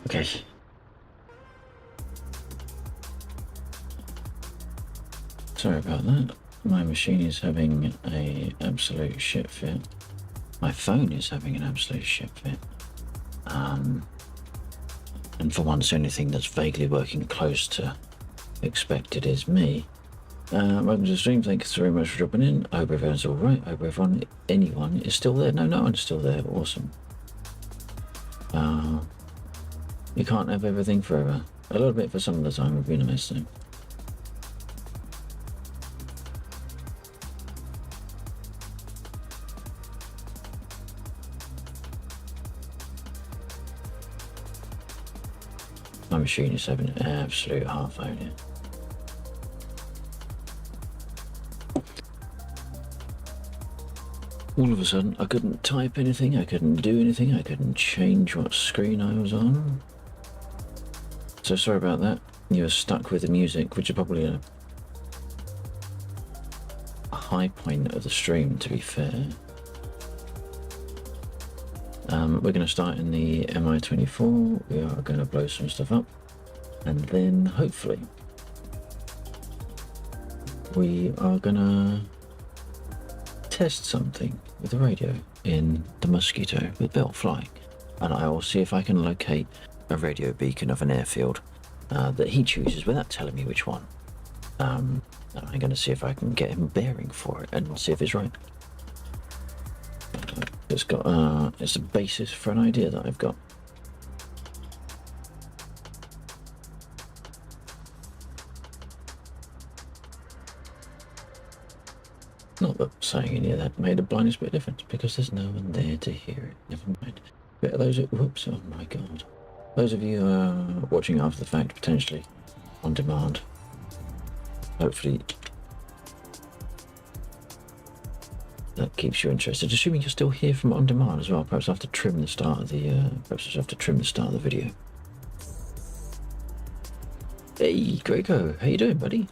Okay. Sorry about that. My machine is having a absolute shit fit. My phone is having an absolute shit fit. And for once, the only thing that's vaguely working close to expected is me. Welcome to the stream. Thanks very much for dropping in. I hope everyone's alright. I hope anyone is still there. No one's still there. Awesome. You can't have everything forever. A little bit for some of the time would be nice though. My machine is having an absolute half on it. All of a sudden, I couldn't type anything, I couldn't do anything, I couldn't change what screen I was on. So sorry about that. You were stuck with the music, which is probably a high point of the stream, to be fair. We're going to start in the Mi-24. We are going to blow some stuff up, and then hopefully we are going to test something with the radio in the Mosquito with Bell flying, and I will see if I can locate a radio beacon of an airfield that he chooses without telling me which one. I'm going to see if I can get him bearing for it and see if it's right. It's a basis for an idea that I've got. Not that saying any of that made the blindest bit of difference, because there's no one there to hear it. Never mind. But those whoops, oh my god. Those of you watching after the fact, potentially on demand, hopefully that keeps you interested. Assuming you're still here from on demand as well, perhaps I have to trim the start of the video. Hey Grego, how you doing, buddy?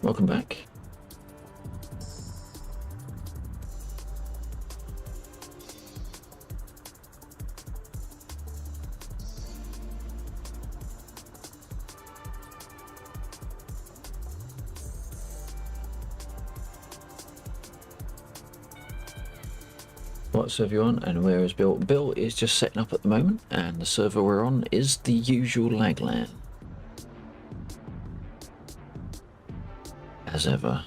Welcome back. What server you on and where is Bill? Bill is just setting up at the moment, and the server we're on is the usual lag LAN. As ever.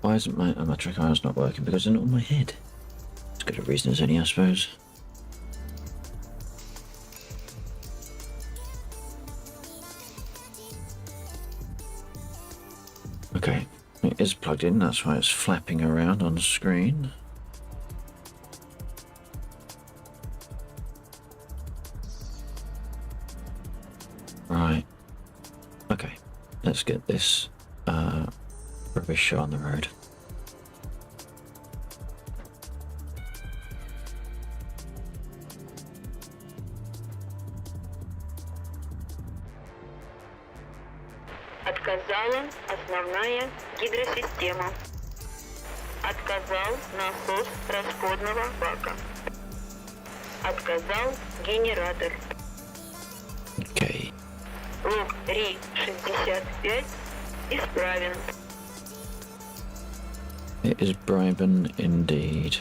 Why isn't my track iron's not working? Because they're not on my head. As good a reason as any, I suppose. Okay, it is plugged in, that's why it's flapping around on the screen. Right. Okay, let's get this rubbish show on the road. Отказала основная гидросистема. Отказал насос расходного бака. Отказал генератор. Okay. Лог РИ-65 исправен. It is bribing indeed.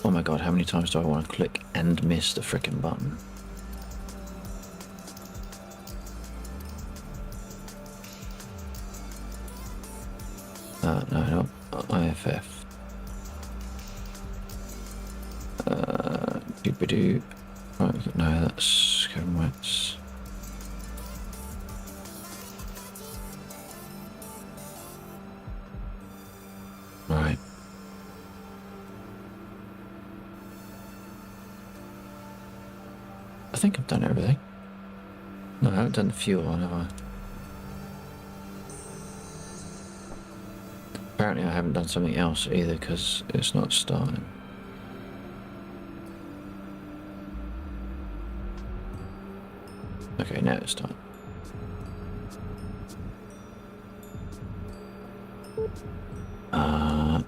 Oh my god, how many times do I want to click and miss the frickin' button? No, IFF. Doobadoo. Right, no, that's Kevin Wetz. Right. I think I've done everything. No, I haven't done the fuel one, have I? Apparently I haven't done something else either because it's not starting. Okay, now it's time.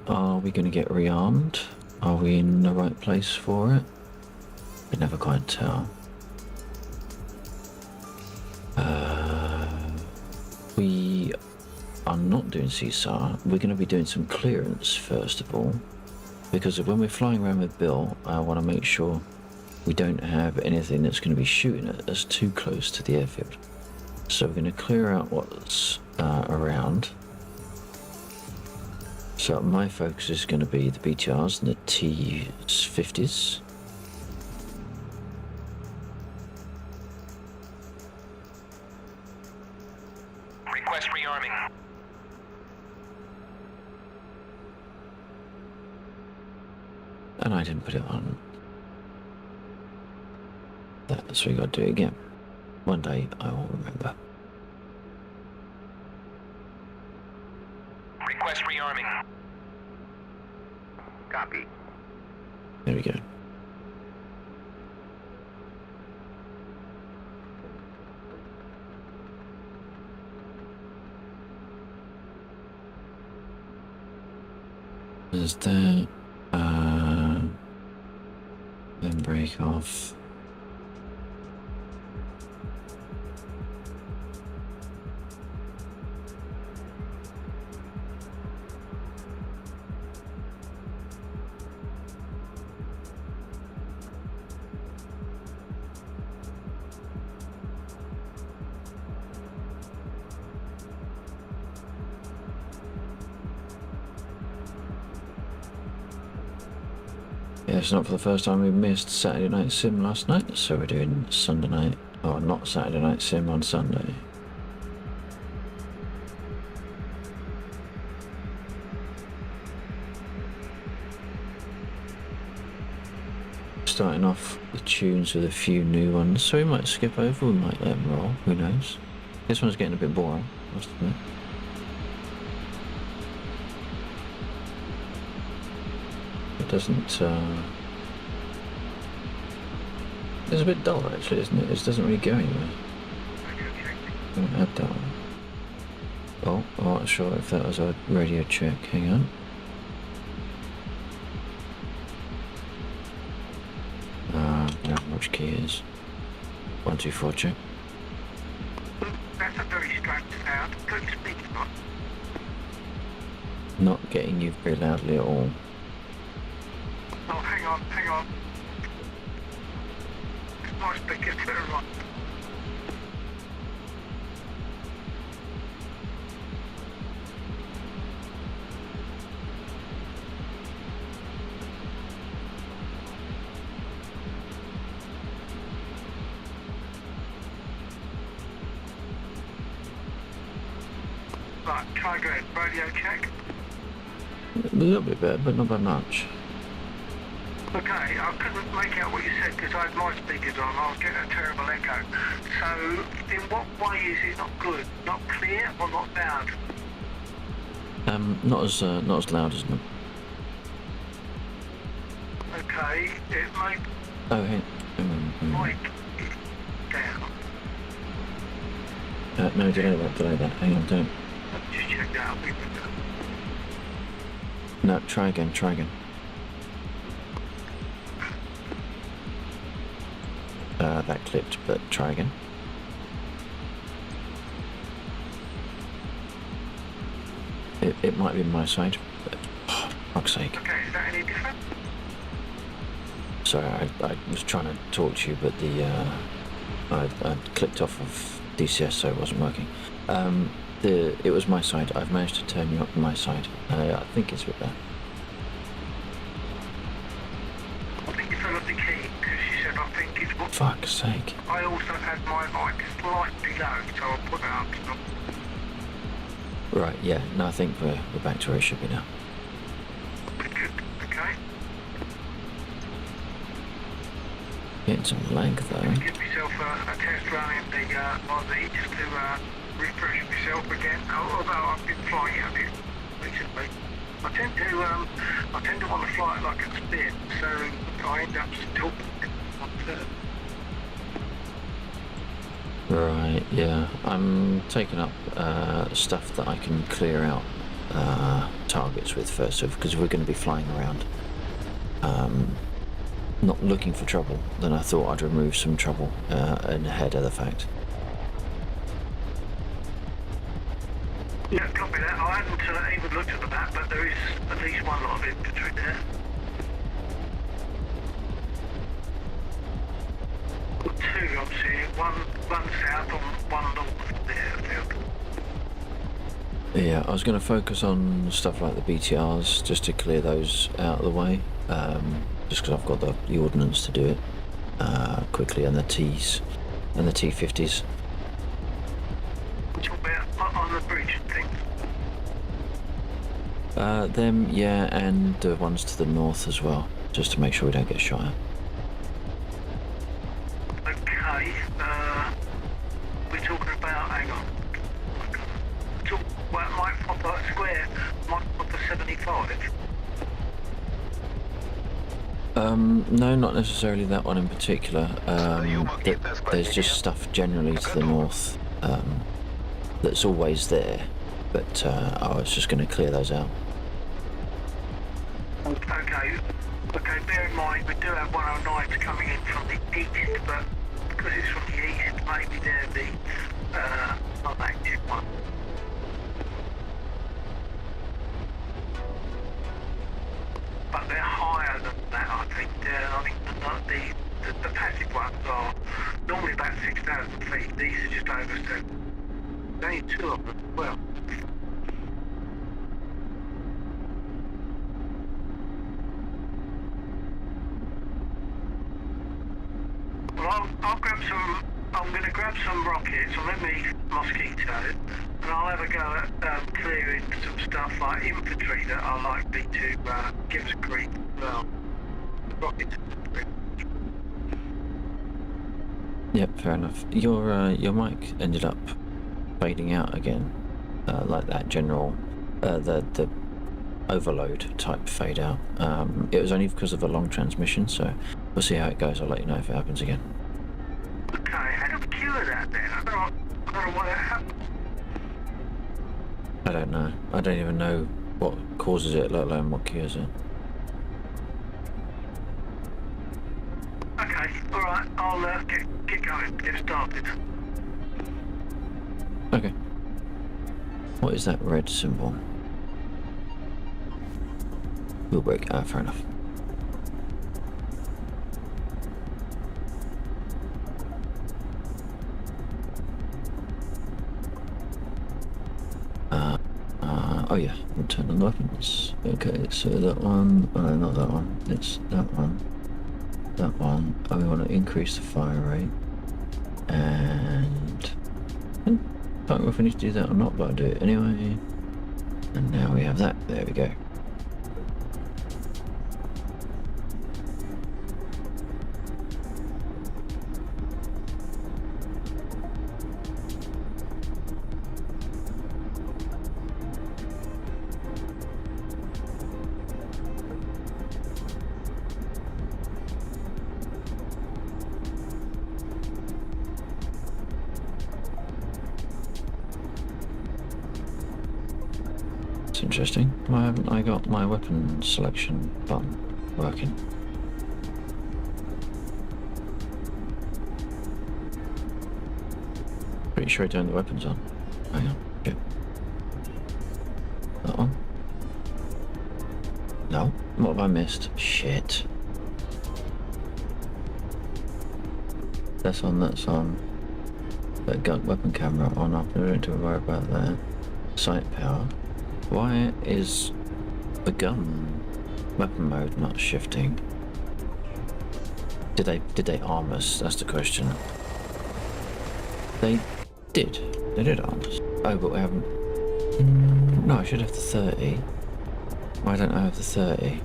Are we going to get rearmed? Are we in the right place for it? I can never quite tell. We are not doing CSAR. We're going to be doing some clearance first of all, because when we're flying around with Bill, I want to make sure we don't have anything that's going to be shooting at us too close to the airfield. So we're going to clear out what's around. So my focus is going to be the BTRs and the T-50s. Request rearming. And I didn't put it on. So we got to do it again. One day I will remember. Request rearming. Copy. There we go. There's that. Then break off. Yeah, it's not for the first time we missed Saturday Night Sim last night, so we're doing Sunday night, or not Saturday Night Sim on Sunday. Starting off the tunes with a few new ones, so we might skip over, we might let them roll, who knows. This one's getting a bit boring, I must admit. It doesn't, it's a bit dull actually, isn't it? It doesn't really go anywhere. I won't add that one. Oh, I'm not sure if that was a radio check, hang on. No, which key is? 1, 2, 4 check. That's a very strange sound. Please speak up. Not getting you very loudly at all. Oh, hang on. It's my speaker to the right. Right, try again. Radio check. A little bit better, but not by much. Okay, I couldn't make out what you said because I had my speakers on. I was getting a terrible echo. So, in what way is it not good? Not clear or not loud? Not as loud as not. Okay, it might Oh, hang on. mic down. No, delay that. Hang on, don't. Just check that out. No, try again. That clipped, but try again. It might be my side, but oh, fuck's sake. Okay, is that any different? Sorry, I was trying to talk to you, but I clicked off of DCS, so it wasn't working. It was my side. I've managed to turn you up on my side. I think it's a bit there. I think you fell off the key because she said I think it's what. Fuck's sake. I also had my mic slightly low, so I'll put that up. Right, yeah. No, I think we're back to where it should be now. Good, okay. Getting some lag though. Give myself a test run in the RZ just to refresh myself again. Although I've been flying out here recently, I tend to want to fly it like a spit, so I end up talking on Right, yeah. I'm taking up stuff that I can clear out targets with first, because we're going to be flying around not looking for trouble, then I thought I'd remove some trouble ahead of the fact. Yeah, copy that. I hadn't even looked at the map, but there is at least one lot of infantry there. Two I'm seeing, one south and one north of the airfield. Yeah, I was going to focus on stuff like the BTRs, just to clear those out of the way, just because I've got the ordnance to do it quickly, and the Ts and the T-50s. Which will be on the bridge and things. Them, yeah, and the ones to the north as well, just to make sure we don't get shot at. Okay, we're talking about, hang on. Well, it might pop a square, might pop a 75. No, not necessarily that one in particular. There's just stuff generally to the north that's always there, but I was just going to clear those out. Okay, bear in mind we do have 109s coming in from the east, but because it's from the east, maybe they're the not active one. But they're higher than that, I think. The passive ones are normally about 6,000 feet. These are just over 7. There's only two of them as well. Well, I'll grab some. I'm going to grab some rockets. I'll let me Mosquito, and I'll have a go at clearing some stuff like infantry that are likely to give us a creep as well. Rockets. Yep, fair enough. Your mic ended up fading out again, like that general, the overload type fade out. It was only because of a long transmission, so we'll see how it goes. I'll let you know if it happens again. Okay, how do we cure that then? I don't know why that happened. I don't know. I don't even know what causes it, let alone what cures it. Okay, alright, I'll get going, get started. Okay. What is that red symbol? Wheel brake. Ah, fair enough. Oh yeah, we'll turn on the weapons. Okay, so that one, oh, not that one, it's that one. That one. Oh, we want to increase the fire rate. And can't remember if I need to do that or not, but I'll do it anyway. And now we have that. There we go. Interesting. Why haven't I got my weapon selection button working? Pretty sure I turned the weapons on. Hang on. Shit. That one? No. What have I missed? Shit. That's on, that's on. That gun weapon camera on. I don't need to worry about that. Sight power. Why is the gun weapon mode not shifting? Did they arm us? That's the question. They did. They did arm us. Oh, but we haven't. No, I should have the 30. Why don't I have the 30?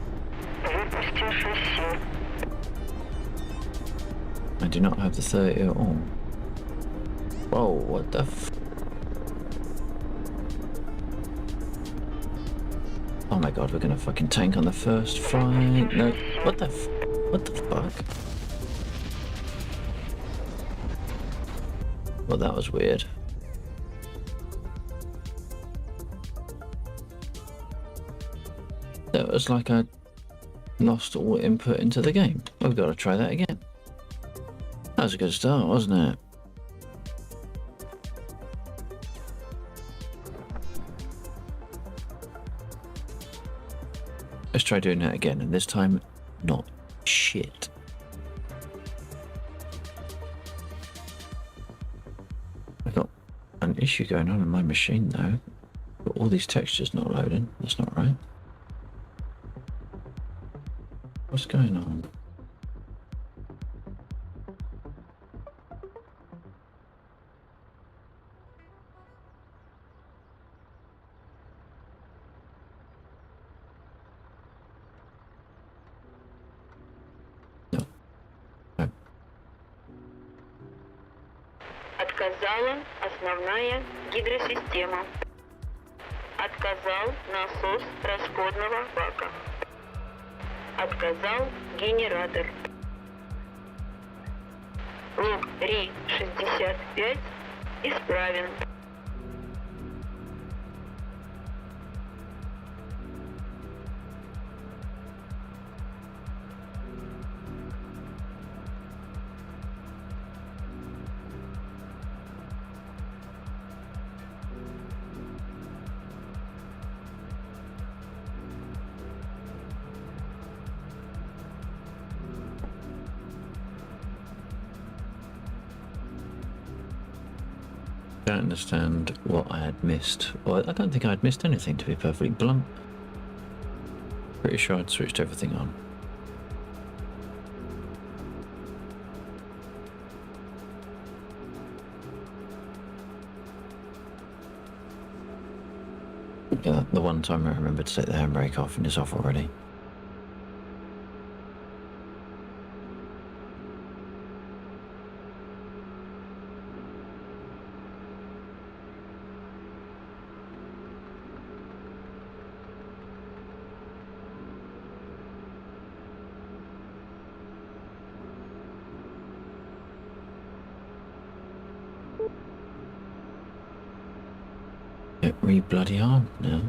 I do not have the 30 at all. Whoa, what the f... Oh my god, we're gonna fucking tank on the first flight. No, what the fuck? Well, that was weird. That was like I lost all input into the game. We've got to try that again. That was a good start, wasn't it? Let's try doing that again, and this time, not shit. I've got an issue going on in my machine though. But all these textures not loading. That's not right. What's going on? No. No. Отказала основная гидросистема. Отказал насос расходного бака. Отказал генератор. Лог РИ-65 исправен. I don't understand what I had missed. Well, I don't think I'd missed anything, to be perfectly blunt. Pretty sure I'd switched everything on. Yeah, the one time I remembered to take the handbrake off and it's off already. Get re-bloody armed now.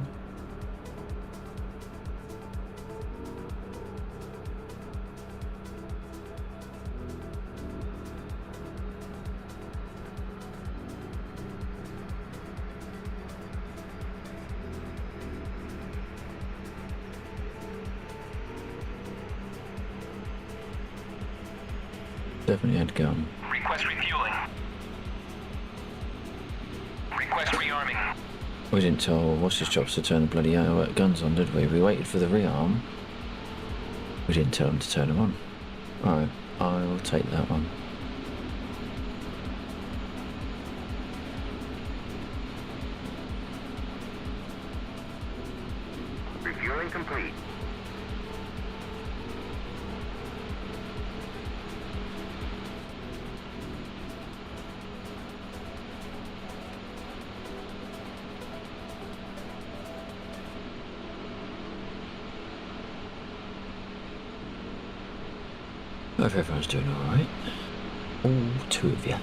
Definitely had gun. Request refueling. Request rearming. We didn't tell what's his jobs to turn the bloody guns on, did we? We waited for the rearm. We didn't tell him to turn them on. Alright, I'll take that one. Refueling complete. I hope everyone's doing alright. All two of you.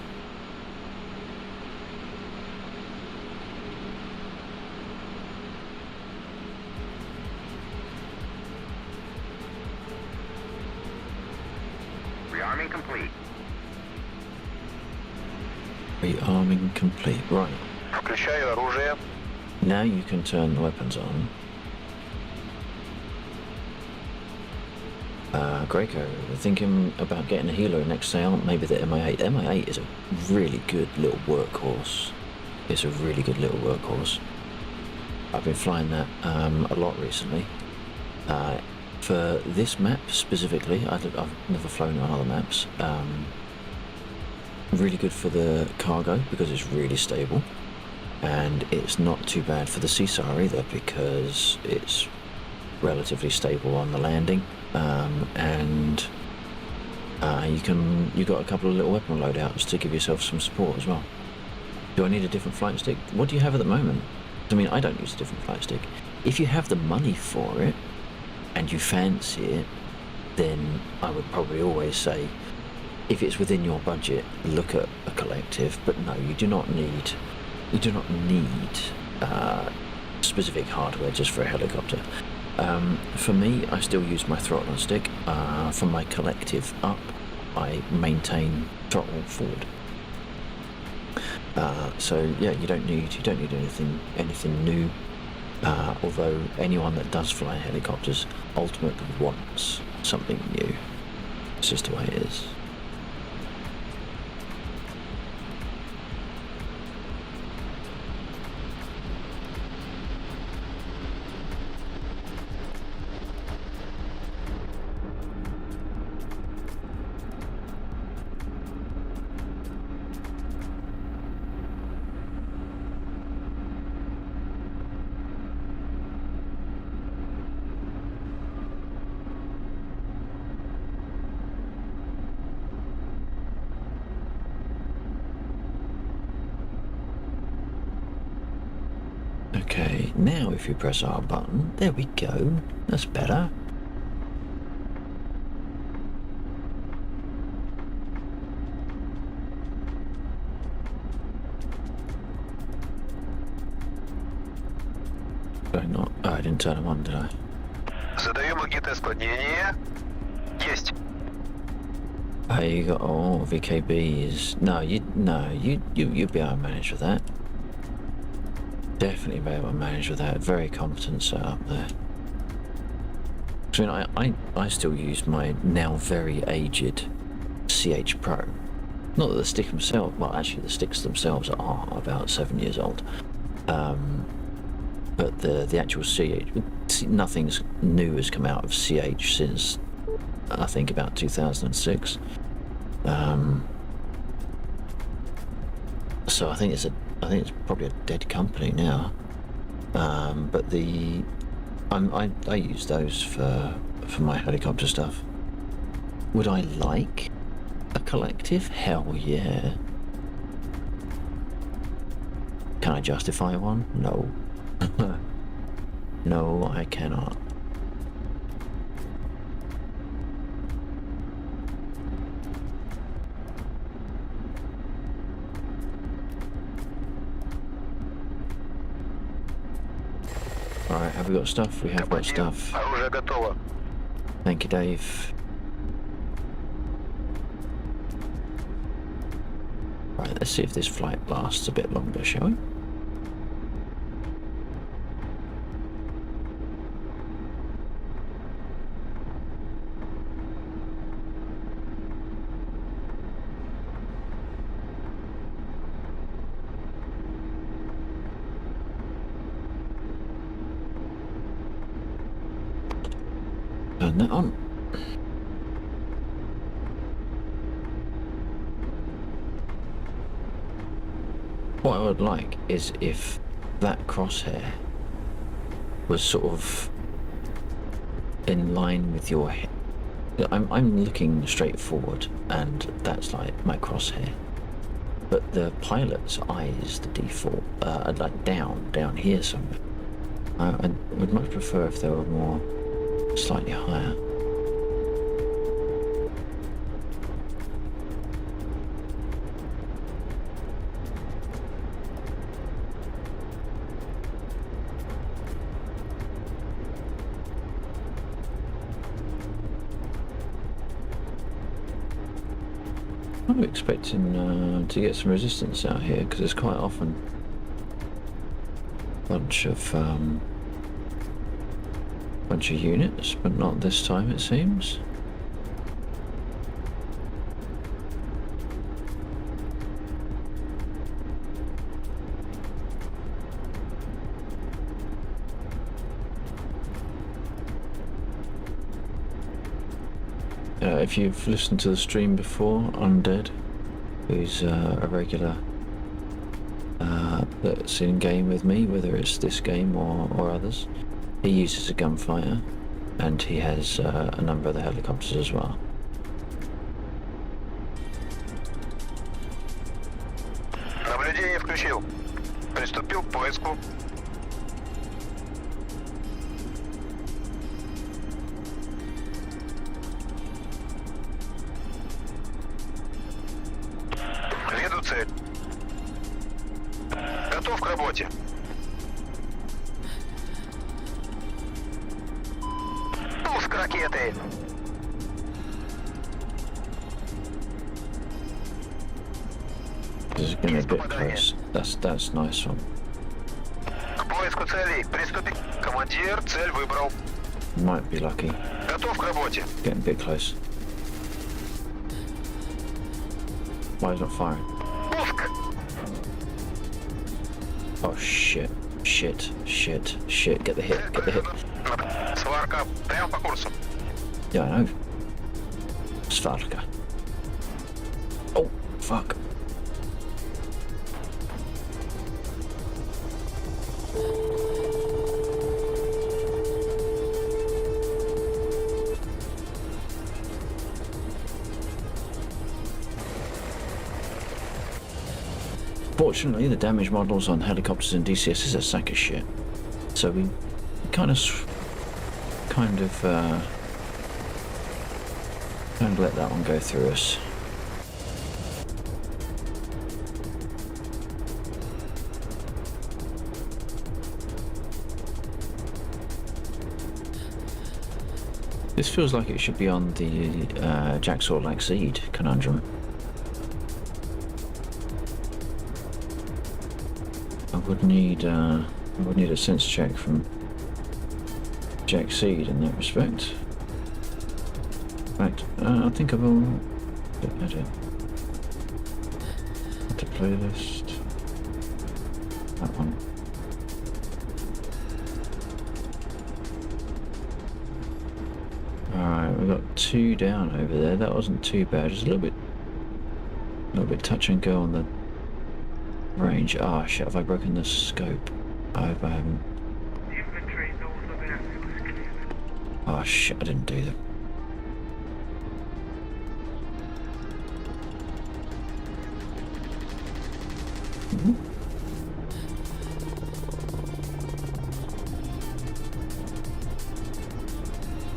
Rearming complete. Rearming complete, right. Включаю оружие. Now you can turn the weapons on. Greco, thinking about getting a healer next seance, maybe the MI8. The MI8 is a really good little workhorse. It's a really good little workhorse. I've been flying that a lot recently. For this map specifically, I've never flown it on other maps. Really good for the cargo because it's really stable. And it's not too bad for the CSAR either because it's relatively stable on the landing. You've got a couple of little weapon loadouts to give yourself some support as well. Do I need a different flight stick? What do you have at the moment? I mean, I don't use a different flight stick. If you have the money for it and you fancy it, then I would probably always say if it's within your budget, look at a collective. But no, you do not need specific hardware just for a helicopter. For me, I still use my throttle and stick. From my collective up, I maintain throttle forward. So yeah, you don't need anything new. Although anyone that does fly helicopters ultimately wants something new. It's just the way it is. Okay, now if you press R button, there we go. That's better. Did I not? Oh, I didn't turn them on, did I? Задаем магнитное склонение. Есть. Oh, you got VKBs. No, you'd be able to manage with that. Definitely be able to manage with that. Very competent setup there. I mean, I still use my now very aged CH Pro. Not that the stick themselves, well, actually the sticks themselves are about 7 years old. But the actual CH, nothing's new has come out of CH since I think about 2006. So I think it's probably a dead company now. But I use those for my helicopter stuff. Would I like a collective? Hell yeah. Can I justify one? No. No, I cannot. Alright, have we got stuff? We have got stuff. Оружие готово. Thank you, Dave. Right, let's see if this flight lasts a bit longer, shall we? Turn that on. What I would like is if that crosshair was sort of in line with your head. I'm looking straight forward and that's like my crosshair. But the pilot's eye is the default, like down here somewhere. I would much prefer if they were more slightly higher. I'm expecting to get some resistance out here because there's quite often a bunch of units, but not this time it seems. If you've listened to the stream before, Undead, who's a regular that's in game with me, whether it's this game or others, he uses a gunfighter and he has a number of the helicopters as well. Наблюдение включил. Приступил к поиску. работе. Пуск ракеты. This is getting a bit close. That's nice one. К поиску целей. Приступить. Командир, цель выбрал. Might be lucky. Готов к работе. Getting a bit close. Why is it not firing? Пуск. Oh shit. Shit. Shit. Shit. Get the hit. Get the hit. Сварка. Прямо по курсу. Yeah, I know. Svarka. Oh, fuck. Fortunately, the damage models on helicopters and DCS is a sack of shit. So we kind of let that one go through us. This feels like it should be on the Jacksaw Laxeed conundrum. I would need a sense check from Jack Seed in that respect. In fact, I think I will edit the playlist. That one. Alright, we got 2 down over there. That wasn't too bad. Just a little bit touch and go on the range. Ah, shit, have I broken the scope? I hope I haven't. Inventory north of airfield is clear. Oh shit, I didn't do that.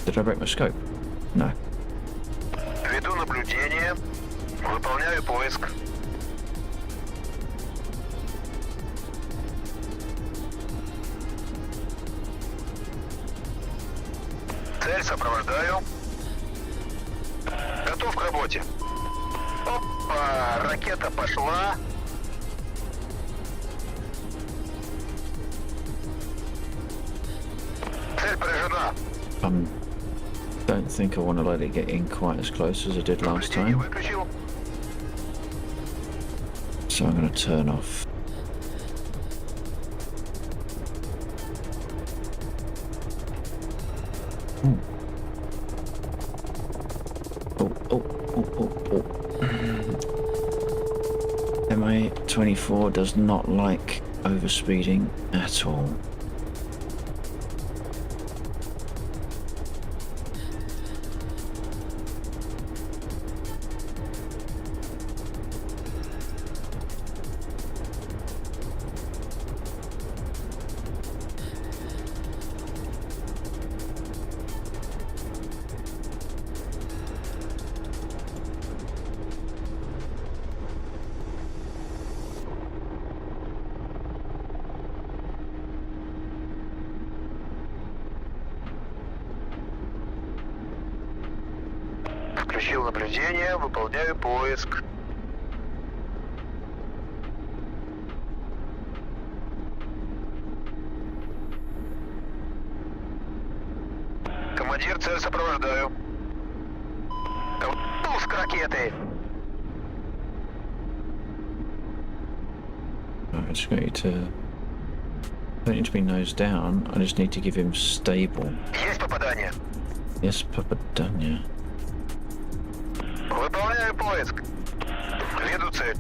Did I break my scope? No. Веду наблюдение. Выполняю поиск. Цель сопровождаю. Готов к работе. Опа, ракета пошла. Цель поражена. Don't think I want to let it get in quite as close as I did last Наблюдение time. выключил. So I'm going to turn off. Ooh. Oh. MA-24 does not like overspeeding at all. Включил наблюдение, выполняю поиск. Командир, цель сопровождаю. Пуск ракеты. I just need to. I don't need to be nose down. I just need to give him stable. Есть попадание. Yes, Papa Dunya. Выполняю поиск. Веду цель.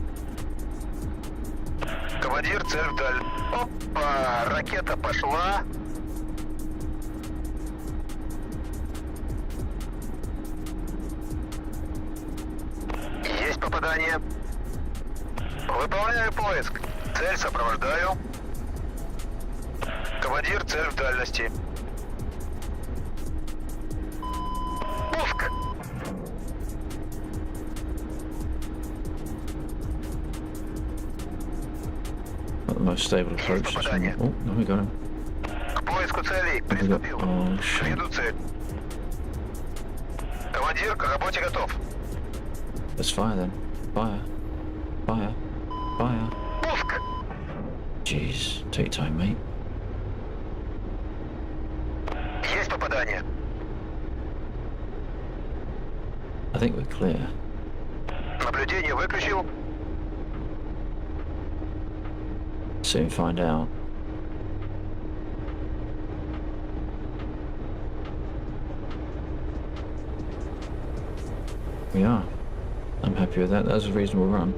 Командир, цель вдаль. Опа, ракета пошла. Есть попадание. Выполняю поиск. Цель сопровождаю. Командир, цель в дальности. Пуск. the most stable approach. Есть попадание. Oh, no, we got him. К поиску целей. We got, Приступил. oh, shit. Веду цель. Командир, к работе готов. Let's fire then. Fire. Fire. Fire. Пуск! Jeez. Take your time, mate. Есть попадание. I think we're clear. Наблюдение выключил. Soon find out. We are. I'm happy with that. That was a reasonable run.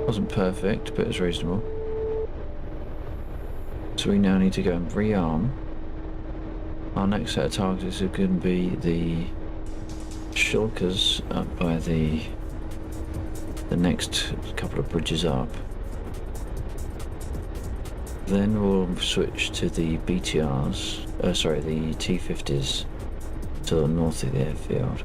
Wasn't perfect, but it's reasonable. So we now need to go and rearm. Our next set of targets are going to be the shulkers up by the next couple of bridges up. Then we'll switch to the BTRs, the T-50s to the north of the airfield.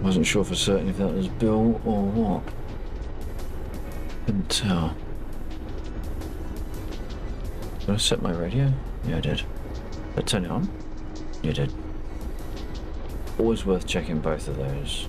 Wasn't sure for certain if that was Bill or what. Couldn't tell. Did I set my radio? Yeah, I did. Did I turn it on? You did. Always worth checking both of those.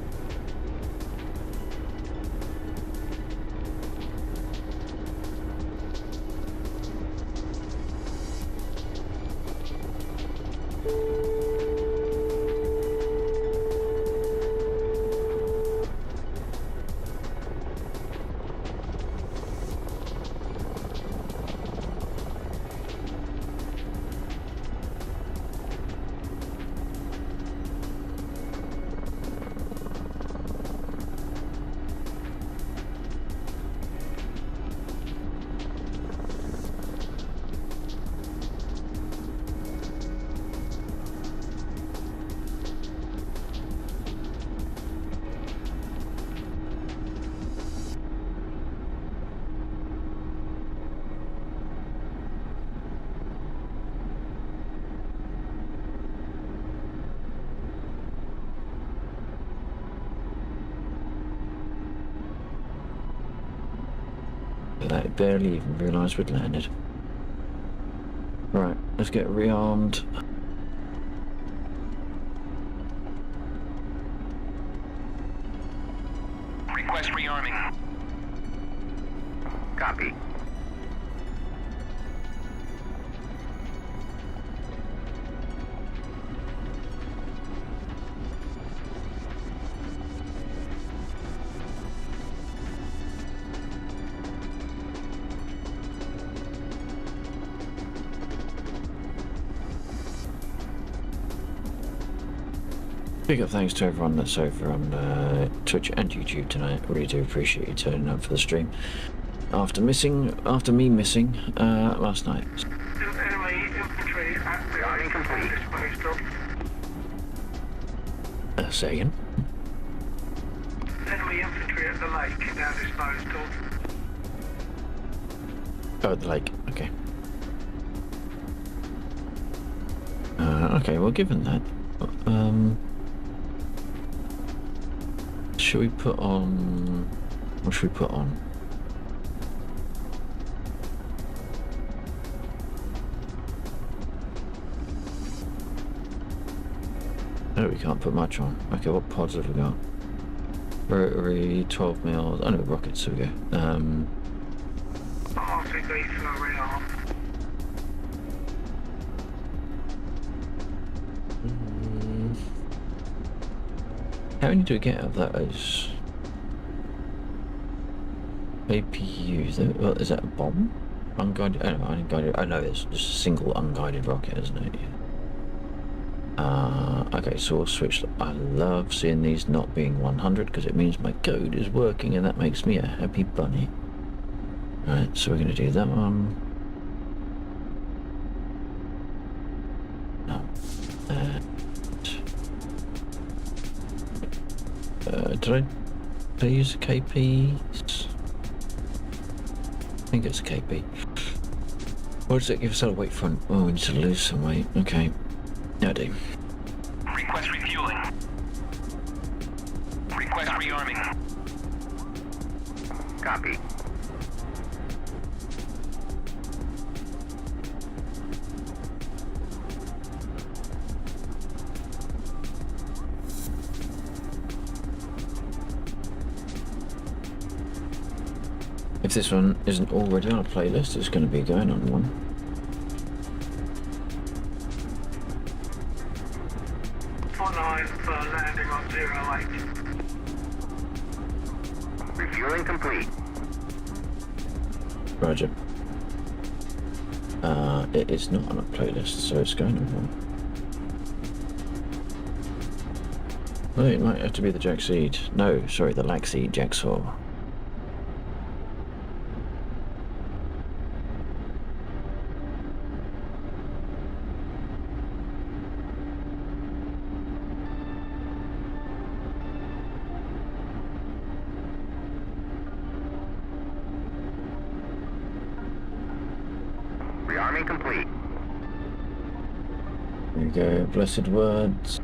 But I barely even realised we'd landed. Right, let's get rearmed. Request rearming. Copy. Big up thanks to everyone that's over on Twitch and YouTube tonight. Really do appreciate you turning up for the stream. After me missing last night. Enemy infantry at the incomplete disposed of. Say again? Enemy infantry at the lake now disposed of. Oh, the lake. Okay. Okay, well, given that, should we put on... What should we put on? Oh, we can't put much on. Okay, what pods have we got? Rotary, 12 mils. Oh no, rockets. Here we go. RCB for rearm. How many do we get of those? APUs. Well, is that a bomb? Unguided? Oh no, unguided. Oh no, it's just a single unguided rocket, isn't it? Yeah. Okay, so we'll switch. I love seeing these not being 100 because it means my code is working and that makes me a happy bunny. Right, so we're going to do that one. No. Did I use a KP? I think it's a KP. What does it give us out of weight front? Oh, we need to lose some weight. Okay. No, I do. Request refueling. Request rearming. Copy. If this one isn't already on a playlist, it's going to be going on one. For landing on 08. Refueling complete. Roger. It is not on a playlist, so it's going on one. Well, it might have to be the Jack Seed. No, sorry, the Lac Seed Jacksaw. Rearming complete. There we go, blessed words.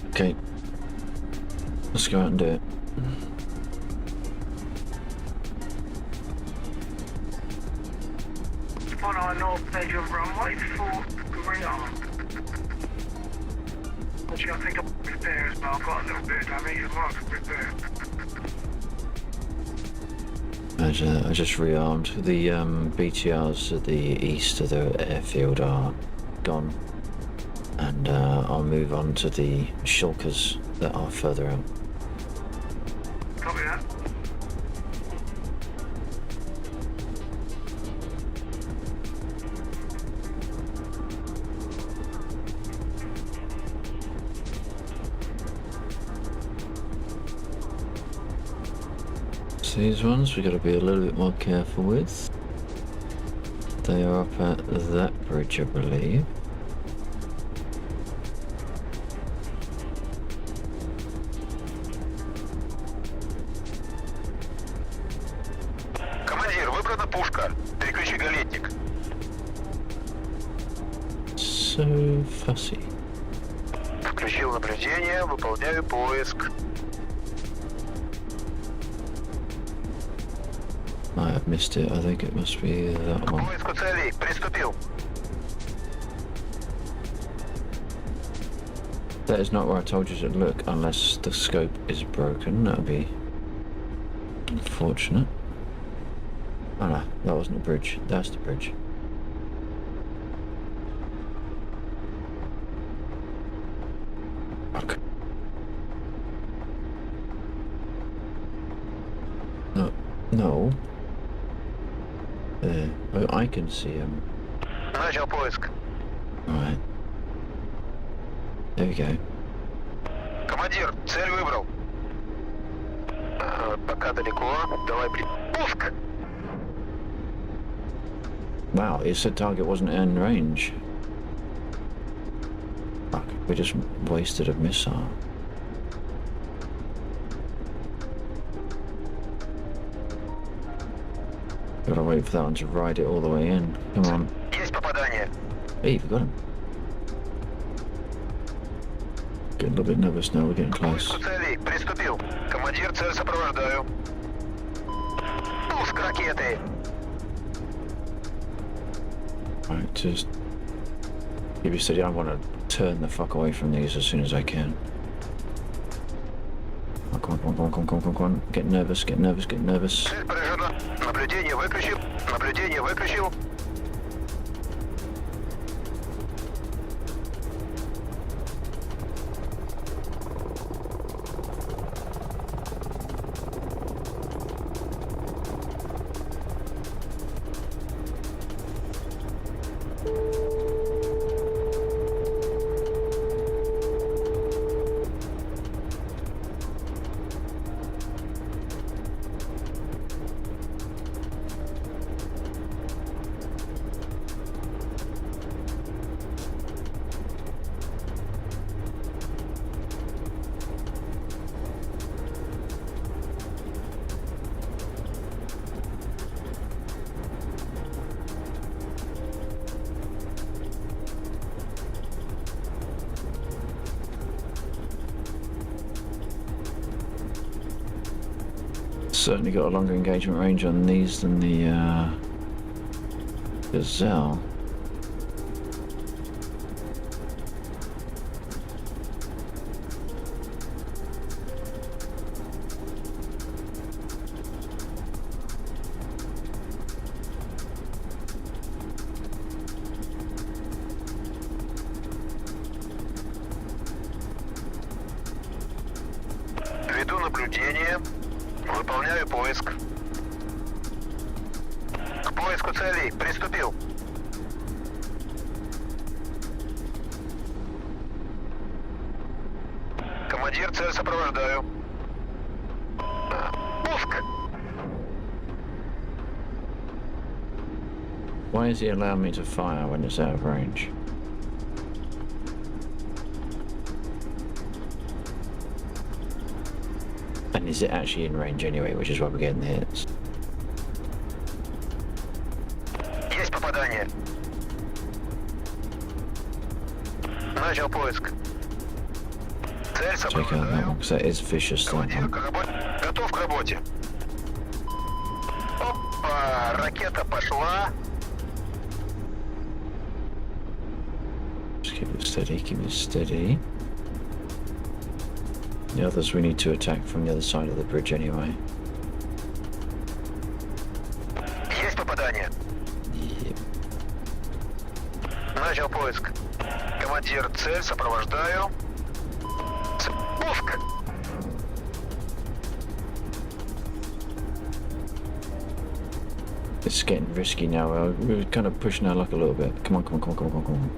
Okay, let's go out and do it. 19 north edge of runway for rearm. Actually, I think I'll repair as well. I've got a little bit of damage as well to repair. I just rearmed. The BTRs to the east of the airfield are gone, and I'll move on to the shulkers that are further out. Copy that. These ones we got to be a little bit more careful with. They are up at that bridge, I believe. Командир, выбрана пушка. Переключи галетник. So fussy. Включил наблюдение, выполняю поиск. I have missed it. I think it must be that К one. поиску целей. Приступил. That is not where I told you to look, unless the scope is broken. That would be unfortunate. Oh no, that wasn't a bridge. That's the bridge. Fuck. No. No. There. Oh, I can see him. Начал поиск. Alright. There we go. Командир, цель выбрал. Пока далеко. Давай пуск. Wow, it said target wasn't in range. Fuck, we just wasted a missile. Gotta wait for that one to ride it all the way in. Come on. Есть Hey, we got him. Getting a little bit nervous now, we're getting close. Поиску целей. Приступил. Командир, цель сопровождаю. Пуск ракеты. Right, just keep you steady. I want to turn the fuck away from these as soon as I can. Oh, come on, come on, come on, come on, come on, come on. Get nervous, get nervous, get nervous. Цель поражена. Наблюдение выключил. Наблюдение выключил. Certainly got a longer engagement range on these than the Gazelle. Веду наблюдение. Выполняю поиск. К поиску целей. Приступил. Командир, цель сопровождаю. Пуск. Why is he allowing me to fire when it's out of range? And is it actually in range anyway, which is why we're getting the hits? Есть попадание. Начал поиск. Цель Check out that сопровождаю. one, because that is vicious that Командир, one. к работе. Готов к работе. Опа, ракета пошла. Just keep it steady, keep it steady. The others we need to attack from the other side of the bridge anyway. Есть попадание. Yep. Начал поиск. Командир, цель сопровождаю. Пуск. It's getting risky now. We're kind of pushing our luck a little bit. Come on, come on, come on, come on, come on.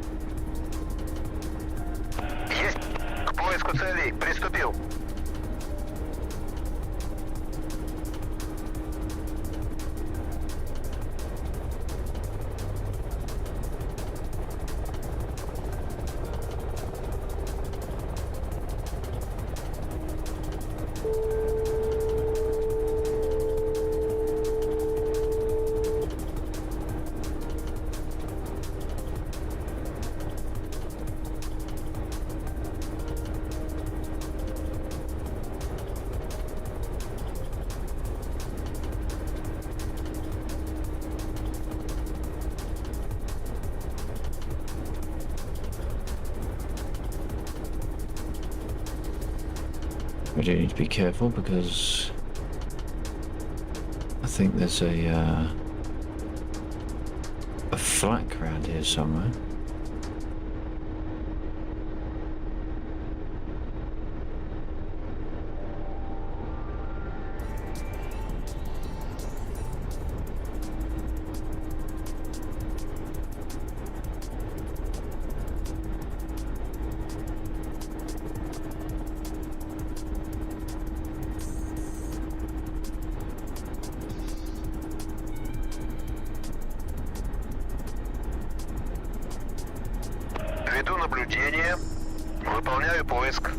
Есть. К поиску целей. Приступил. We do need to be careful because I think there's a flak around here somewhere. Веду наблюдение. Выполняю поиск.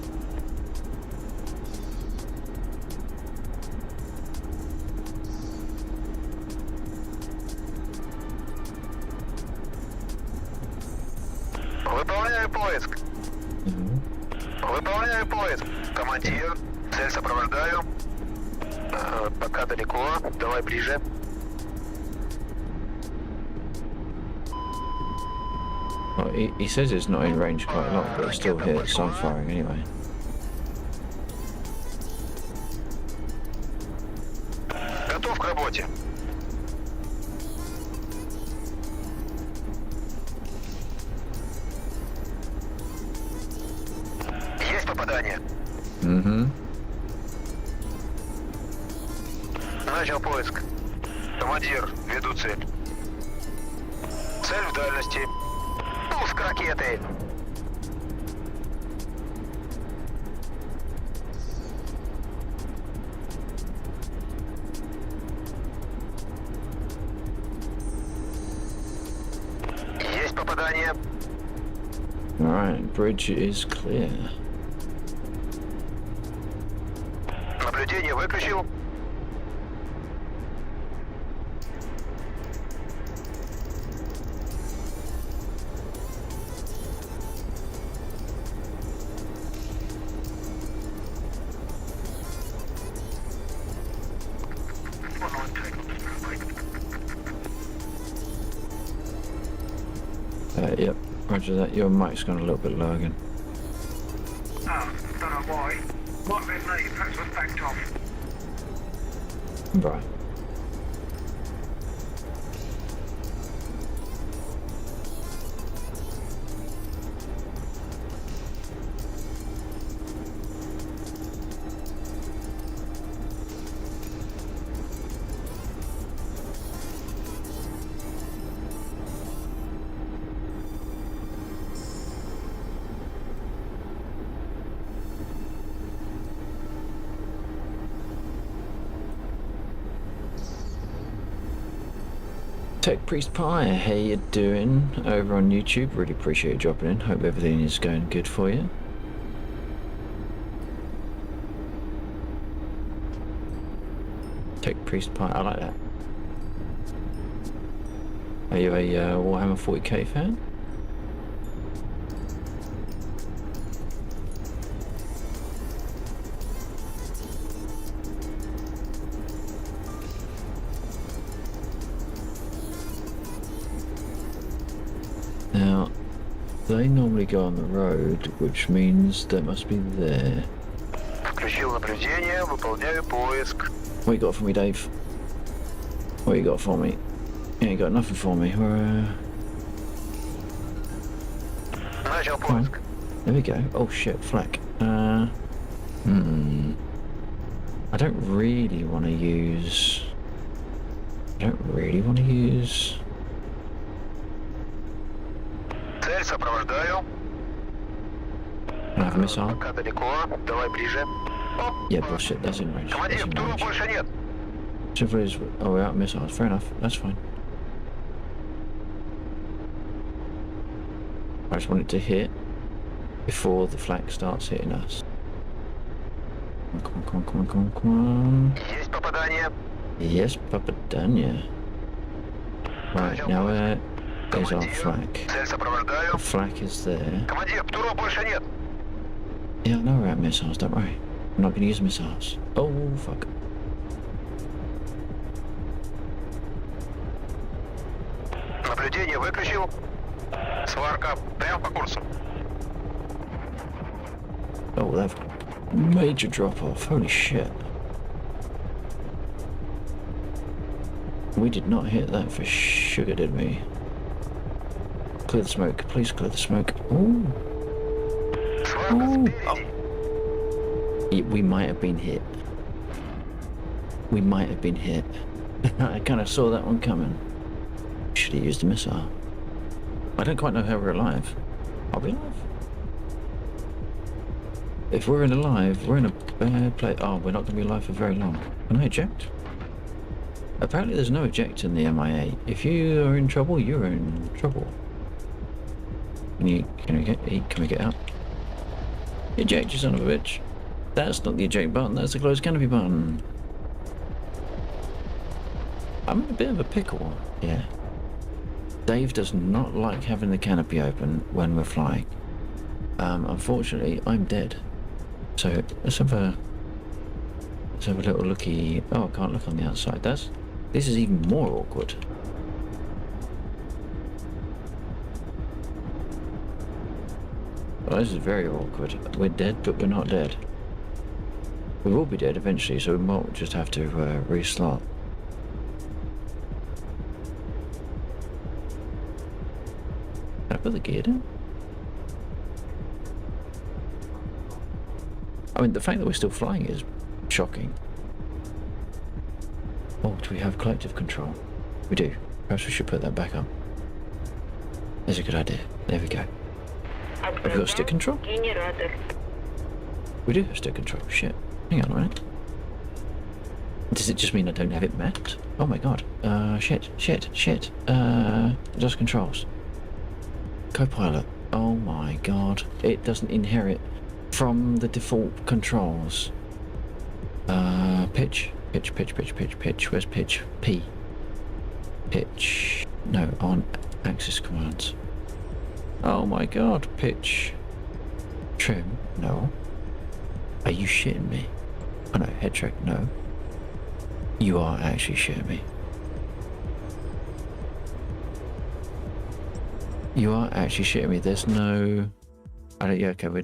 Выполняю поиск. Командир, цель сопровождаю. Пока далеко, давай ближе. Well, he says it's not in range quite a lot, but it's still here, so I'm firing anyway. Готов к работе. Есть попадание. Mm-hmm. Начал поиск. Командир, веду цель. Цель в дальности. Пуск ракеты. Есть попадание. Alright, bridge is clear. Наблюдение выключил. Yep, roger that. Your mic's gone a little bit low again. Oh, don't know why. Might have been me, perhaps was backed off. Right. Tech Priest Pie, how you doing over on YouTube? Really appreciate you dropping in. Hope everything is going good for you. Tech Priest Pie, I like that. Are you a Warhammer 40k fan? Now, they normally go on the road, which means they must be there. Включил наблюдение, выполняю поиск. What you got for me, Dave? What you got for me? You ain't got nothing for me. Начал поиск. There we go. Oh shit, flak. I don't really want to use... Цель сопровождаю. I have a missile. Пока далеко, давай ближе. Yeah, bullshit, that's in range. That's Командир, in туров range. больше нет. Civil is... Oh, we're out of missiles. Fair enough. That's fine. I just want it to hit before the flak starts hitting us. Come on. Есть попадание. Yes, Papa Danya. Right, now where is our flak? Цель сопровождаю. The flak is there. Командир, туров больше нет. Yeah, I know we're at missiles, don't worry. I'm not going to use missiles. Oh, fuck. Наблюдение выключил. Сварка прямо по курсу. Oh, they've major drop off. Holy shit. We did not hit that for sugar, did we? Clear the smoke. Please clear the smoke. Ooh. Сварка спереди. We might have been hit. We might have been hit. I kind of saw that one coming. Should have used a missile. I don't quite know how we're alive. Are we alive? If we're alive, we're in a bad place. Oh, we're not going to be alive for very long. Can I eject? Apparently there's no eject in the MIA. If you are in trouble, you're in trouble. Can we get out? Eject, you son of a bitch. That's not the eject button, that's the closed canopy button. I'm in a bit of a pickle, yeah. Dave does not like having the canopy open when we're flying. Unfortunately, I'm dead. So let's have a little looky. Oh, I can't look on the outside. This is even more awkward. Well, this is very awkward. We're dead, but we're not dead. We will be dead eventually, so we might just have to restart. Can I put the gear down? I mean, the fact that we're still flying is shocking. Oh, do we have collective control? We do. Perhaps we should put that back up. That's a good idea. There we go. Have we got stick control? Генератор. We do have stick control. Shit. Hang on a minute. Does it just mean I don't have it mapped? Oh my god. Shit. Just controls. Copilot. Oh my god. It doesn't inherit from the default controls. Pitch. Where's pitch? P. Pitch. No, on axis commands. Oh my god. Pitch. Trim. No. Are you shitting me? Oh no, head track. No. You are actually shitting me. You are actually shitting me. There's no... I don't... Yeah, okay, we're...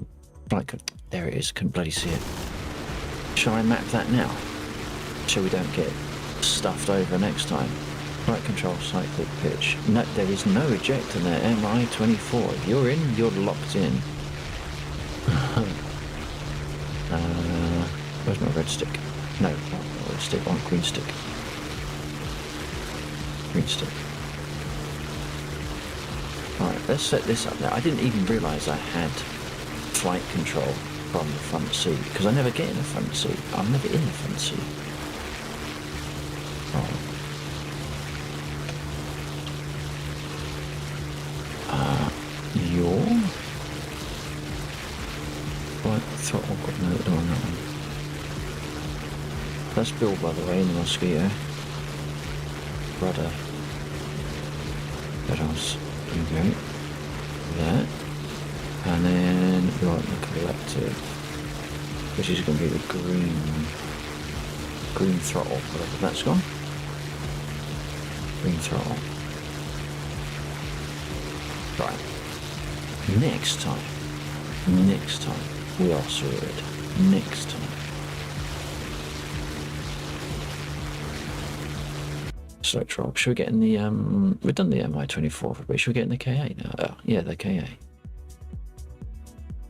Like, there it is. Couldn't bloody see it. Shall I map that now? So we don't get stuffed over next time. Right control, cyclic pitch. No, there is no eject in there. MI-24. If you're in, you're locked in. Where's my red stick? No, not red stick. On green stick. Green stick. Alright, let's set this up now. I didn't even realise I had flight control from the front seat, because I never get in the front seat. I'm never in the front seat. Oh. Your right throttle got no on that one. That's Bill, by the way, in the Mosquito. Rudder. Pedals. Okay. That. And then you want the collective, which is going to be the green throttle, whatever that's gone. Green throttle. Right. Next time, we are sorted. Next time. Select roll. Should we get in the, we've done the MI-24, but should we get in the KA now? Oh, yeah, the KA.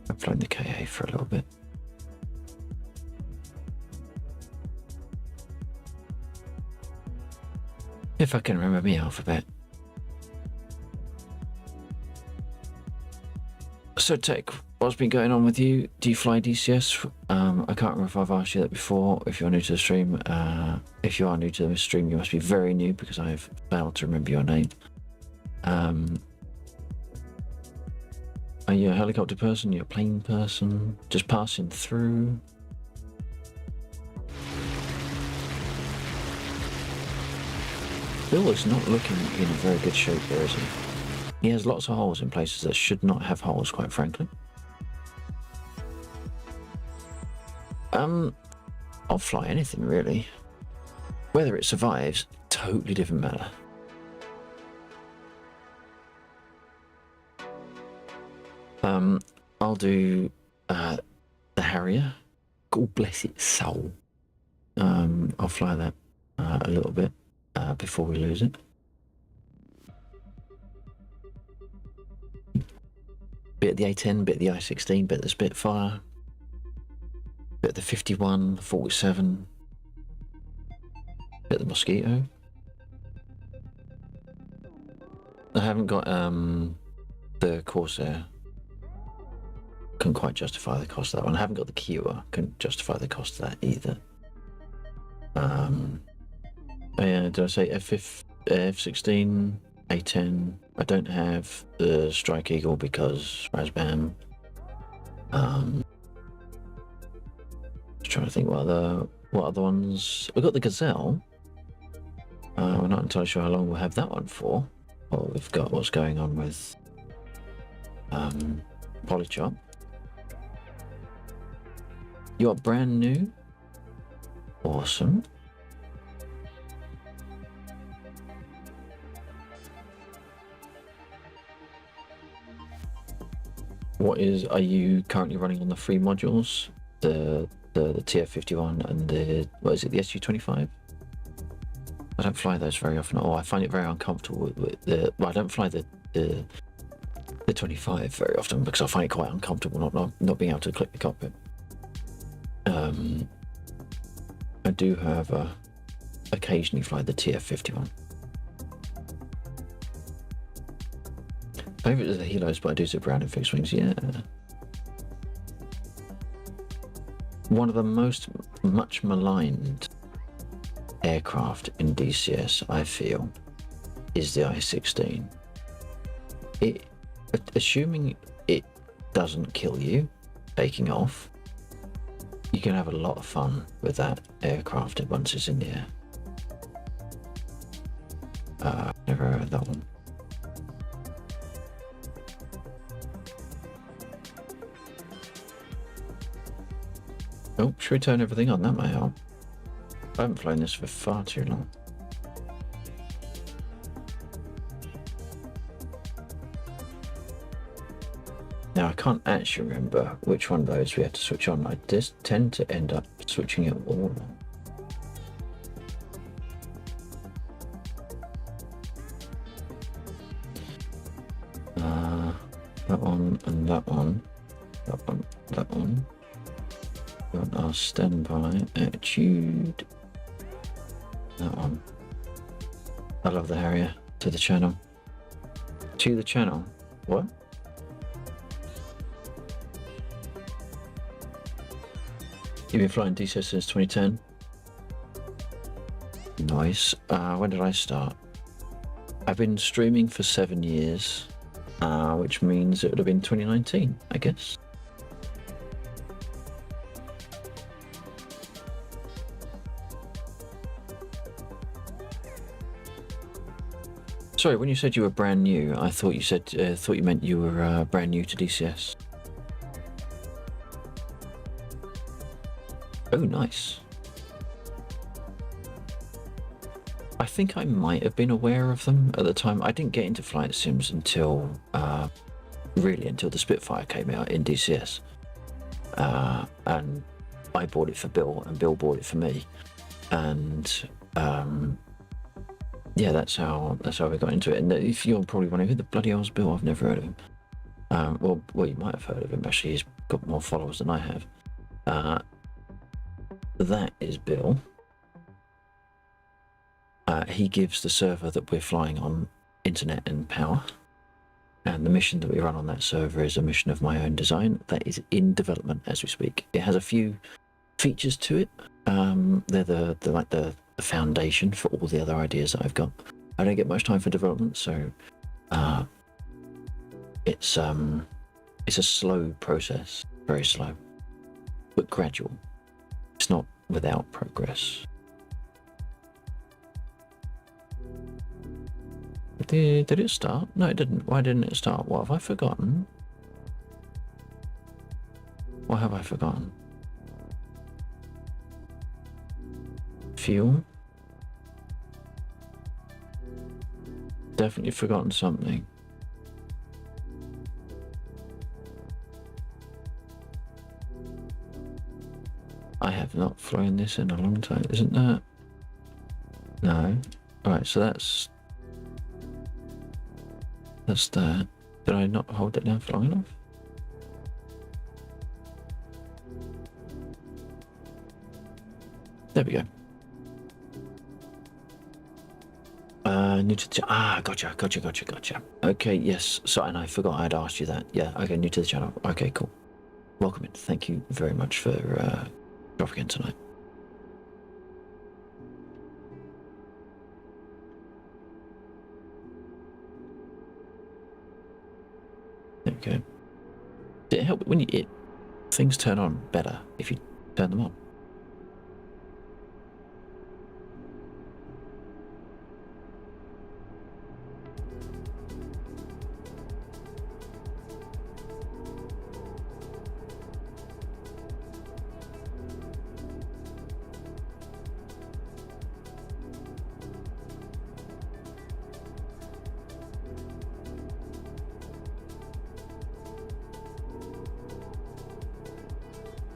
I've flown the KA for a little bit. If I can remember my alphabet. So Tech, what's been going on with you? Do you fly DCS? I can't remember if I've asked you that before. If you're new to the stream, if you are new to the stream, you must be very new because I've failed to remember your name. Are you a helicopter person? Are you a plane person? Just passing through? Bill is not looking in a very good shape there, is he? He has lots of holes in places that should not have holes, quite frankly. I'll fly anything, really. Whether it survives, totally different matter. I'll do the Harrier. God bless its soul. I'll fly that a little bit before we lose it. Bit of the A10, bit of the I-16, bit of the Spitfire, bit of the 51, 47, bit of the Mosquito. I haven't got the Corsair. Couldn't quite justify the cost of that one. I haven't got the Kiowa. Couldn't justify the cost of that either. Did I say F16, A10? I don't have the Strike Eagle because Razbam. Just trying to think what other ones. We've got the Gazelle. We're not entirely sure how long we'll have that one for. Or we've got what's going on with Polychop. You're brand new? Awesome. Are you currently running on the free modules? The TF51 and the, what is it, the SU-25? I don't fly those very often. Oh, I find it very uncomfortable with the, well, I don't fly the 25 very often because I find it quite uncomfortable not being able to click the cockpit. I do have occasionally fly the TF51. Favorite is the Helos, but I do sit around in fixed wings. Yeah. One of the much maligned aircraft in DCS, I feel, is the I-16. Assuming it doesn't kill you taking off, you can have a lot of fun with that aircraft once it's in the air. Never heard that one. Oh, should we turn everything on? That might help. I haven't flown this for far too long. Now, I can't actually remember which one of those we have to switch on. I just tend to end up switching it all on. That one and that one. That one, that one. Our standby attitude. That one. I love the Harrier. To the channel. To the channel. What? You've been flying DCS since 2010. Nice. When did I start? I've been streaming for 7 years, which means it would have been 2019, I guess. Sorry, when you said you were brand new, I thought you meant you were brand new to DCS. Oh, nice. I think I might have been aware of them at the time. I didn't get into flight sims until until the Spitfire came out in DCS, and I bought it for Bill, and Bill bought it for me, and yeah, that's how we got into it. And if you're probably wondering who the bloody hell's Bill, I've never heard of him. Well, you might have heard of him. Actually, he's got more followers than I have. That is Bill. He gives the server that we're flying on internet and power, and the mission that we run on that server is a mission of my own design that is in development as we speak. It has a few features to it. They're the foundation for all the other ideas that I've got. I don't get much time for development, so it's a slow process, very slow, but gradual. It's not without progress. Did it start? No, it didn't. Why didn't it start? What have I forgotten? What have I forgotten? Fuel? Definitely forgotten something. I have not flown this in a long time, isn't that? No. Alright, so that's that. Did I not hold it down for long enough? There we go. New to the gotcha. Okay, yes. So, and I forgot I'd asked you that. Yeah, okay, new to the channel. Okay, cool. Welcome in. Thank you very much for dropping in tonight. Okay. Did it help when things turn on better if you turn them on?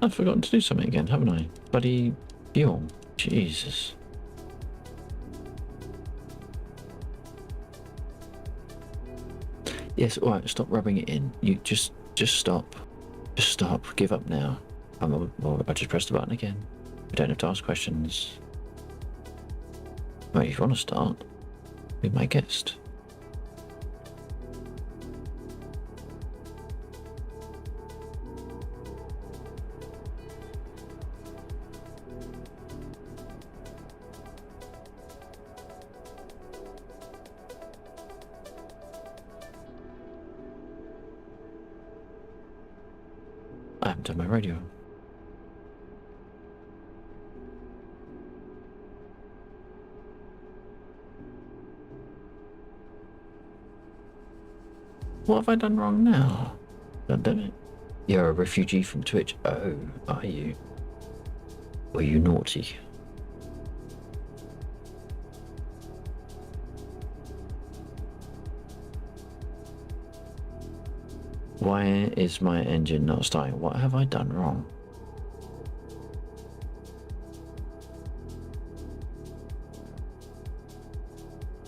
I've forgotten to do something again, haven't I? Bloody fuel. Jesus. Yes, alright, stop rubbing it in. You just stop. Just stop. Give up now. Well, I just pressed the button again. We don't have to ask questions. Well, if you want to start, be my guest. I haven't done my radio. What have I done wrong now? God damn it. You're a refugee from Twitch. Oh, are you? Were you naughty? Why is my engine not starting? What have I done wrong?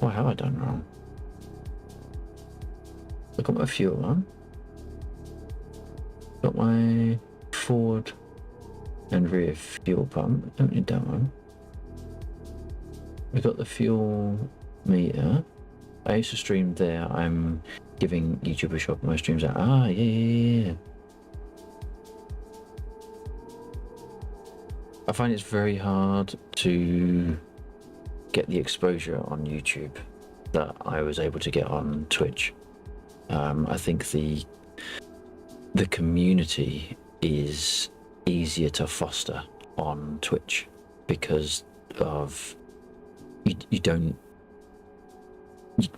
What have I done wrong? I got my fuel on. Got my forward and rear fuel pump. Don't need that one. We got the fuel meter. I used to stream there. I'm giving YouTube a shot. My streams out. Ah, yeah. I find it's very hard to get the exposure on YouTube that I was able to get on Twitch. I think the community is easier to foster on Twitch because of you don't.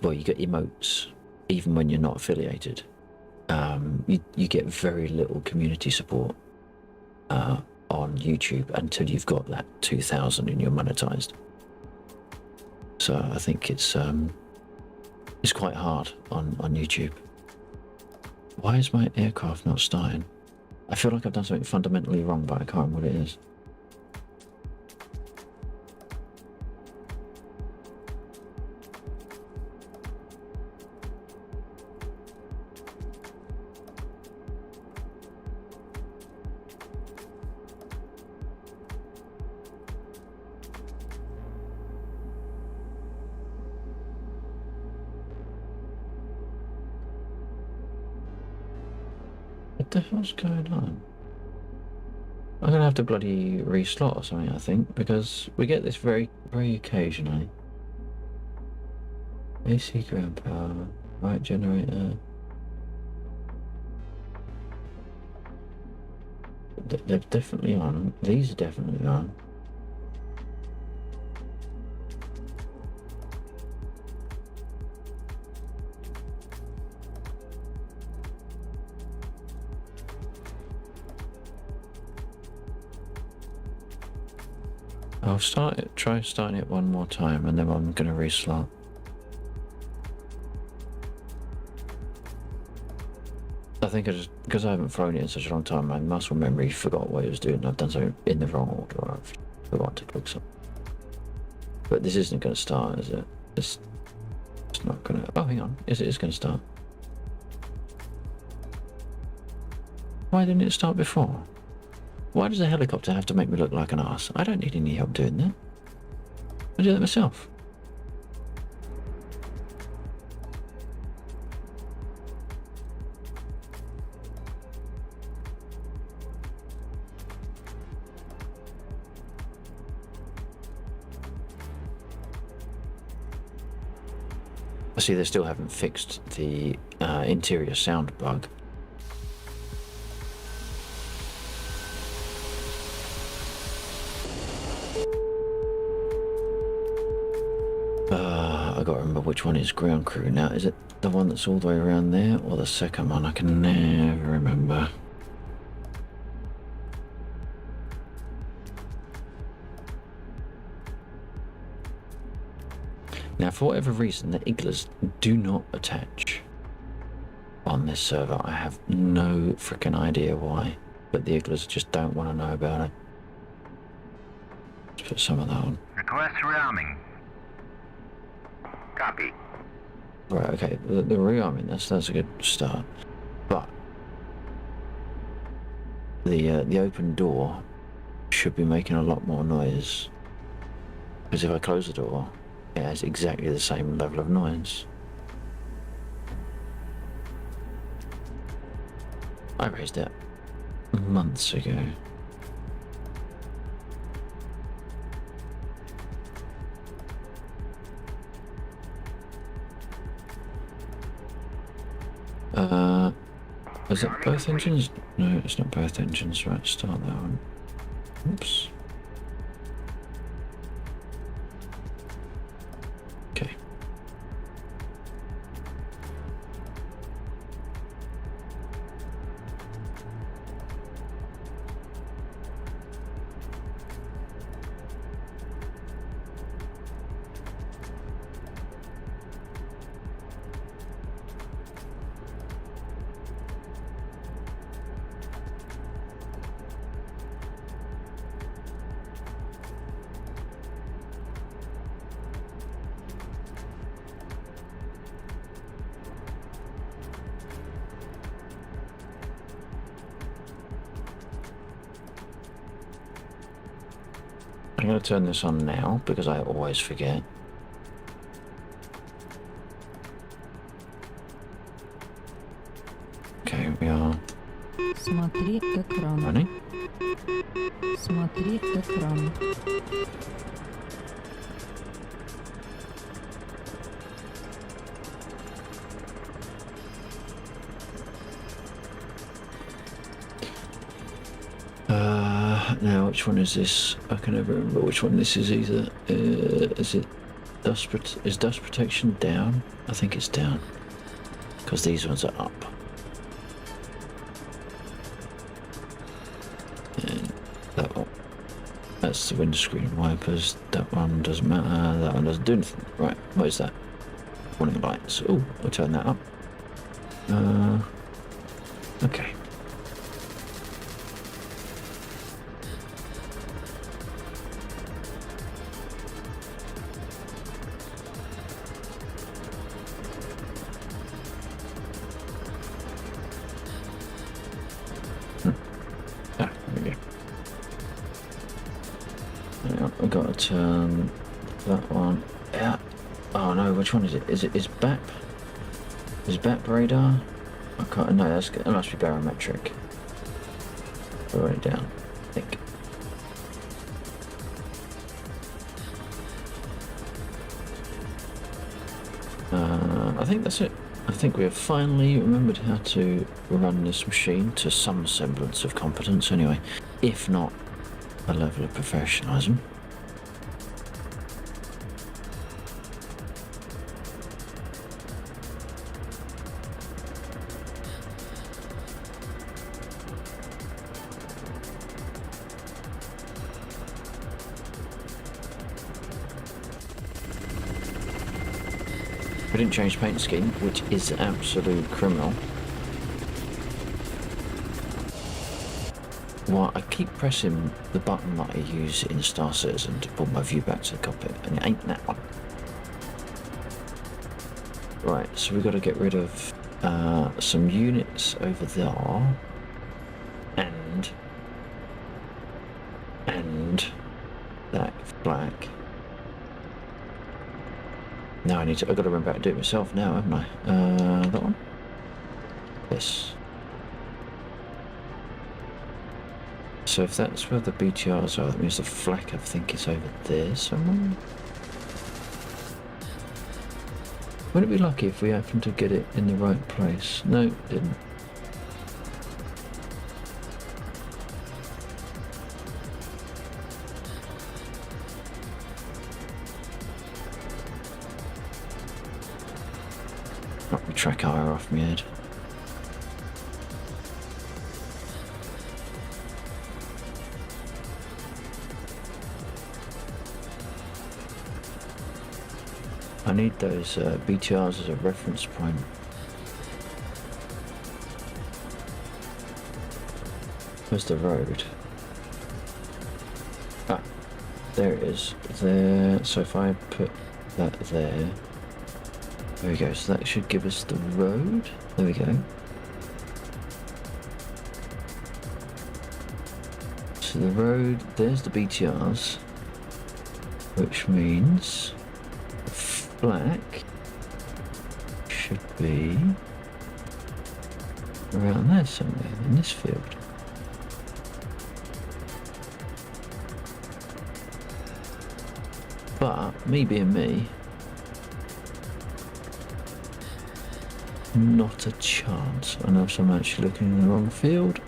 Well, you get emotes even when you're not affiliated. You get very little community support on YouTube until you've got that 2,000 and you're monetized. So I think it's quite hard on YouTube. Why is my aircraft not starting? I feel like I've done something fundamentally wrong, but I can't remember what it is. What the hell's going on? I'm gonna have to bloody reslot or something, I think, because we get this very, very occasionally. AC ground power, right generator. They're definitely on. These are definitely on. I'll try starting it one more time and then I'm going to reslot. I think because I haven't thrown it in such a long time, my muscle memory forgot what it was doing. I've done something in the wrong order. I've forgotten to click something. But this isn't going to start, is it? It's not going to... Oh, hang on. Yes, it is going to start. Why didn't it start before? Why does a helicopter have to make me look like an arse? I don't need any help doing that. I do that myself. I see they still haven't fixed the interior sound bug. I gotta remember which one is ground crew now. Is it the one that's all the way around there or the second one? I can never remember. Now, for whatever reason, the iglas do not attach on this server. I have no freaking idea why. but the igglers just don't want to know about it. Let's put some of that on. Request rearming. Copy. Right, okay, the rearming, that's a good start. But the open door should be making a lot more noise. Because if I close the door, it has exactly the same level of noise. I raised it months ago. Is it both engines? No, it's not both engines. Right, start that one. Oops. Okay. I'm going to turn this on now because I always forget. Okay, we are Смотри экран. running. Смотри экран. Now, which one is this? I can never remember which one this is either. Is it is dust protection down? I think it's down because these ones are up. And that one, that's the windscreen wipers. That one doesn't matter. That one doesn't do anything. Right, what is that? Warning lights. Oh, we'll turn that up. Okay. I've got to turn that one out. Oh no, which one is it? Is BAP? Is BAP radar? I can't. No, that must be barometric. I'll write it down, I think. I think that's it. I think we have finally remembered how to run this machine to some semblance of competence anyway, if not a level of professionalism. We didn't change paint scheme, which is absolute criminal. Well, I keep pressing the button that I use in Star Citizen to pull my view back to the cockpit, and it ain't that one. Right, so we've got to get rid of some units over there, and that black. Now I've got to remember how to do it myself now, haven't I? That one? This. So if that's where the BTRs are, that means the flak, I think, is over there somewhere. Wouldn't it be lucky if we happened to get it in the right place? No, it didn't. Knock the track higher off my head. I need those BTRs as a reference point. Where's the road? Ah, there it is. There. So if I put that there we go. So that should give us the road. There we go. So the road, there's the BTRs, which means the flak should be around there somewhere in this field. But me being me, not a chance. I know I'm actually looking in the wrong field.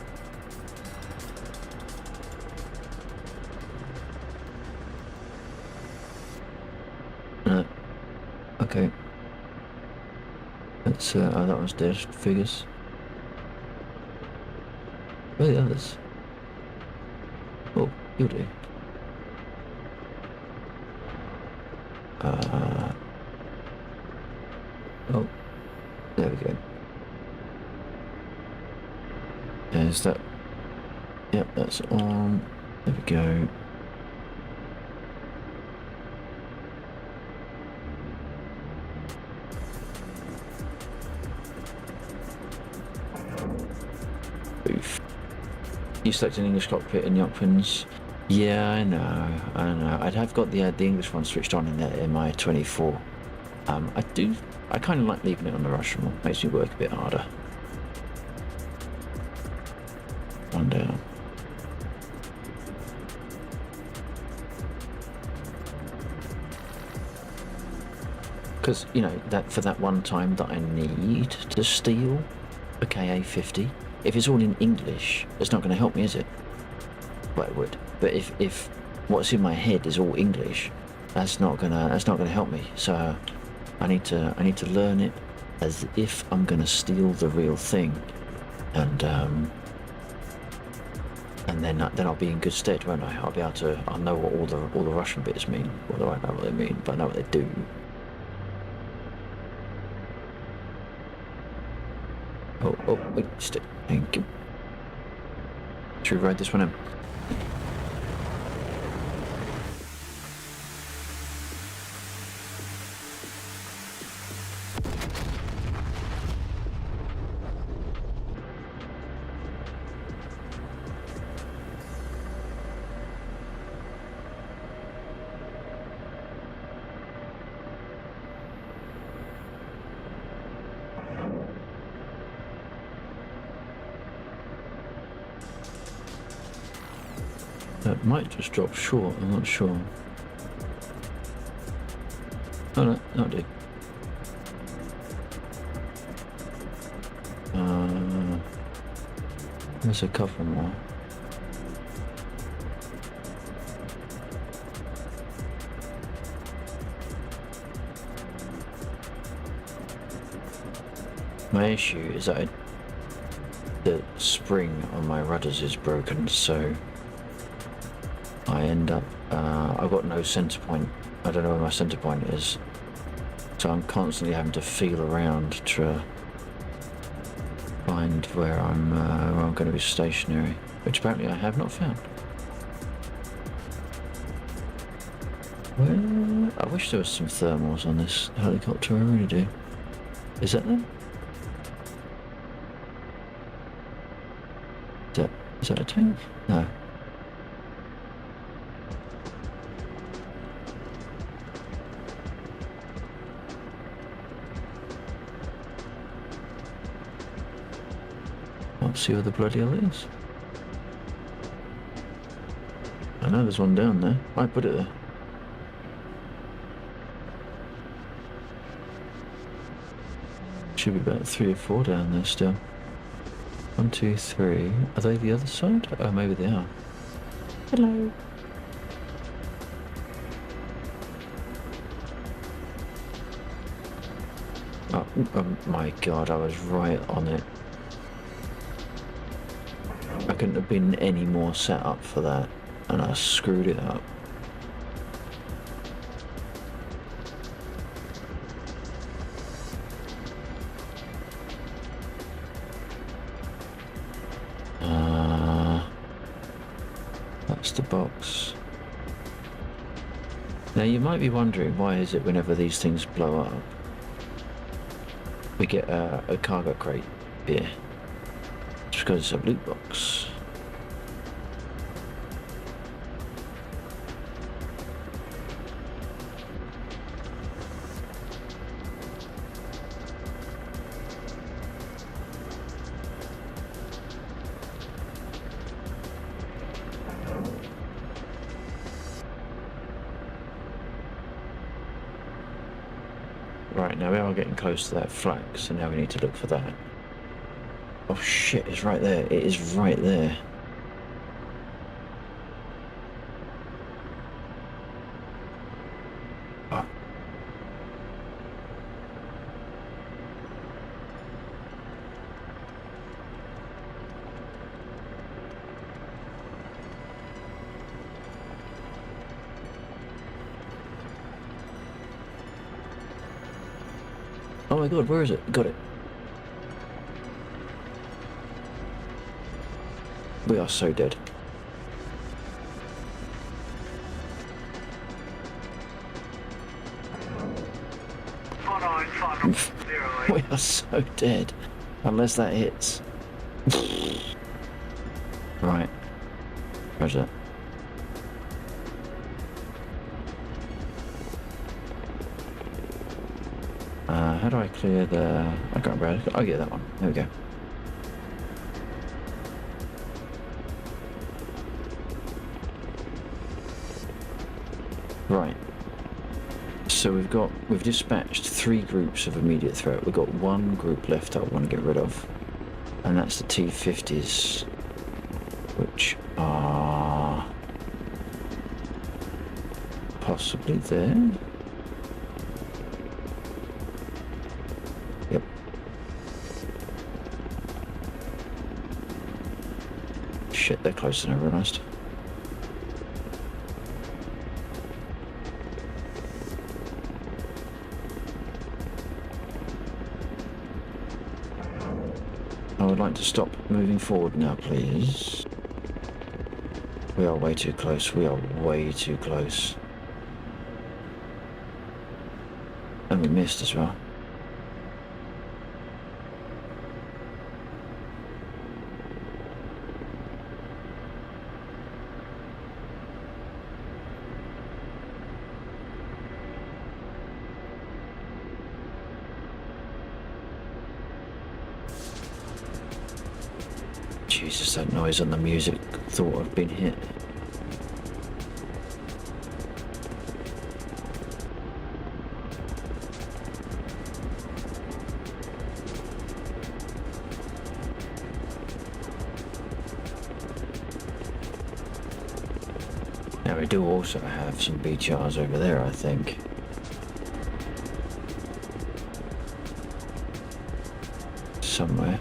Okay. That's oh, that was dead figures. Where are the others? Oh, you'll do. Oh, there we go. There's that. Yep, that's on. There we go. Oof. You select an English cockpit in the options. Yeah, I know. I'd have got the English one switched on in my 24. I kind of like leaving it on the Russian one. Makes me work a bit harder. One down. Because, you know, that for that one time that I need to steal a KA-50, if it's all in English, it's not going to help me, is it? Well, it would. But if what's in my head is all English, that's not gonna help me. So I need to learn it as if I'm gonna steal the real thing, and then I'll be in good stead, won't I? I'll know what all the Russian bits mean. Although I know what they mean, but I know what they do. Oh, wait, stick. Thank you. Should we ride this one in? That might just drop short, I'm not sure. Oh no, that'll do. There's a couple more. My issue is that the spring on my rudders is broken, so I end up, I've got no center point. I don't know where my center point is. So I'm constantly having to feel around to find where I'm going to be stationary, which apparently I have not found. Well, I wish there was some thermals on this helicopter, I really do. Is that them? Is that a tank? No. See where the bloody hell it is. I know there's one down there. I put it there. Should be about 3 or 4 down there still. 1, 2, 3. Are they the other side? Oh, maybe they are. Hello. Oh my god, I was right on it. I couldn't have been any more set up for that, and I screwed it up. That's the box. Now you might be wondering, why is it whenever these things blow up, we get a cargo crate here? It's because it's a loot box. Right, now we are getting close to that flag, so now we need to look for that. Oh shit, it's right there. It is right there. Oh. Oh my god, where is it? Got it. We are so dead. We are so dead. Unless that hits. Right. Where's that? How do I clear the... I can't remember. I'll get that one. There we go. Right. So we've dispatched 3 groups of immediate threat. We've got 1 group left I want to get rid of. And that's the T-50s. Which are... possibly there? Yep. Shit, they're closer than I realised. I would like to stop moving forward now, please. We are way too close. We are way too close. And we missed as well. Jesus, that noise on the music. Thought I'd been hit. Now we do also have some BTRs over there, I think. Somewhere.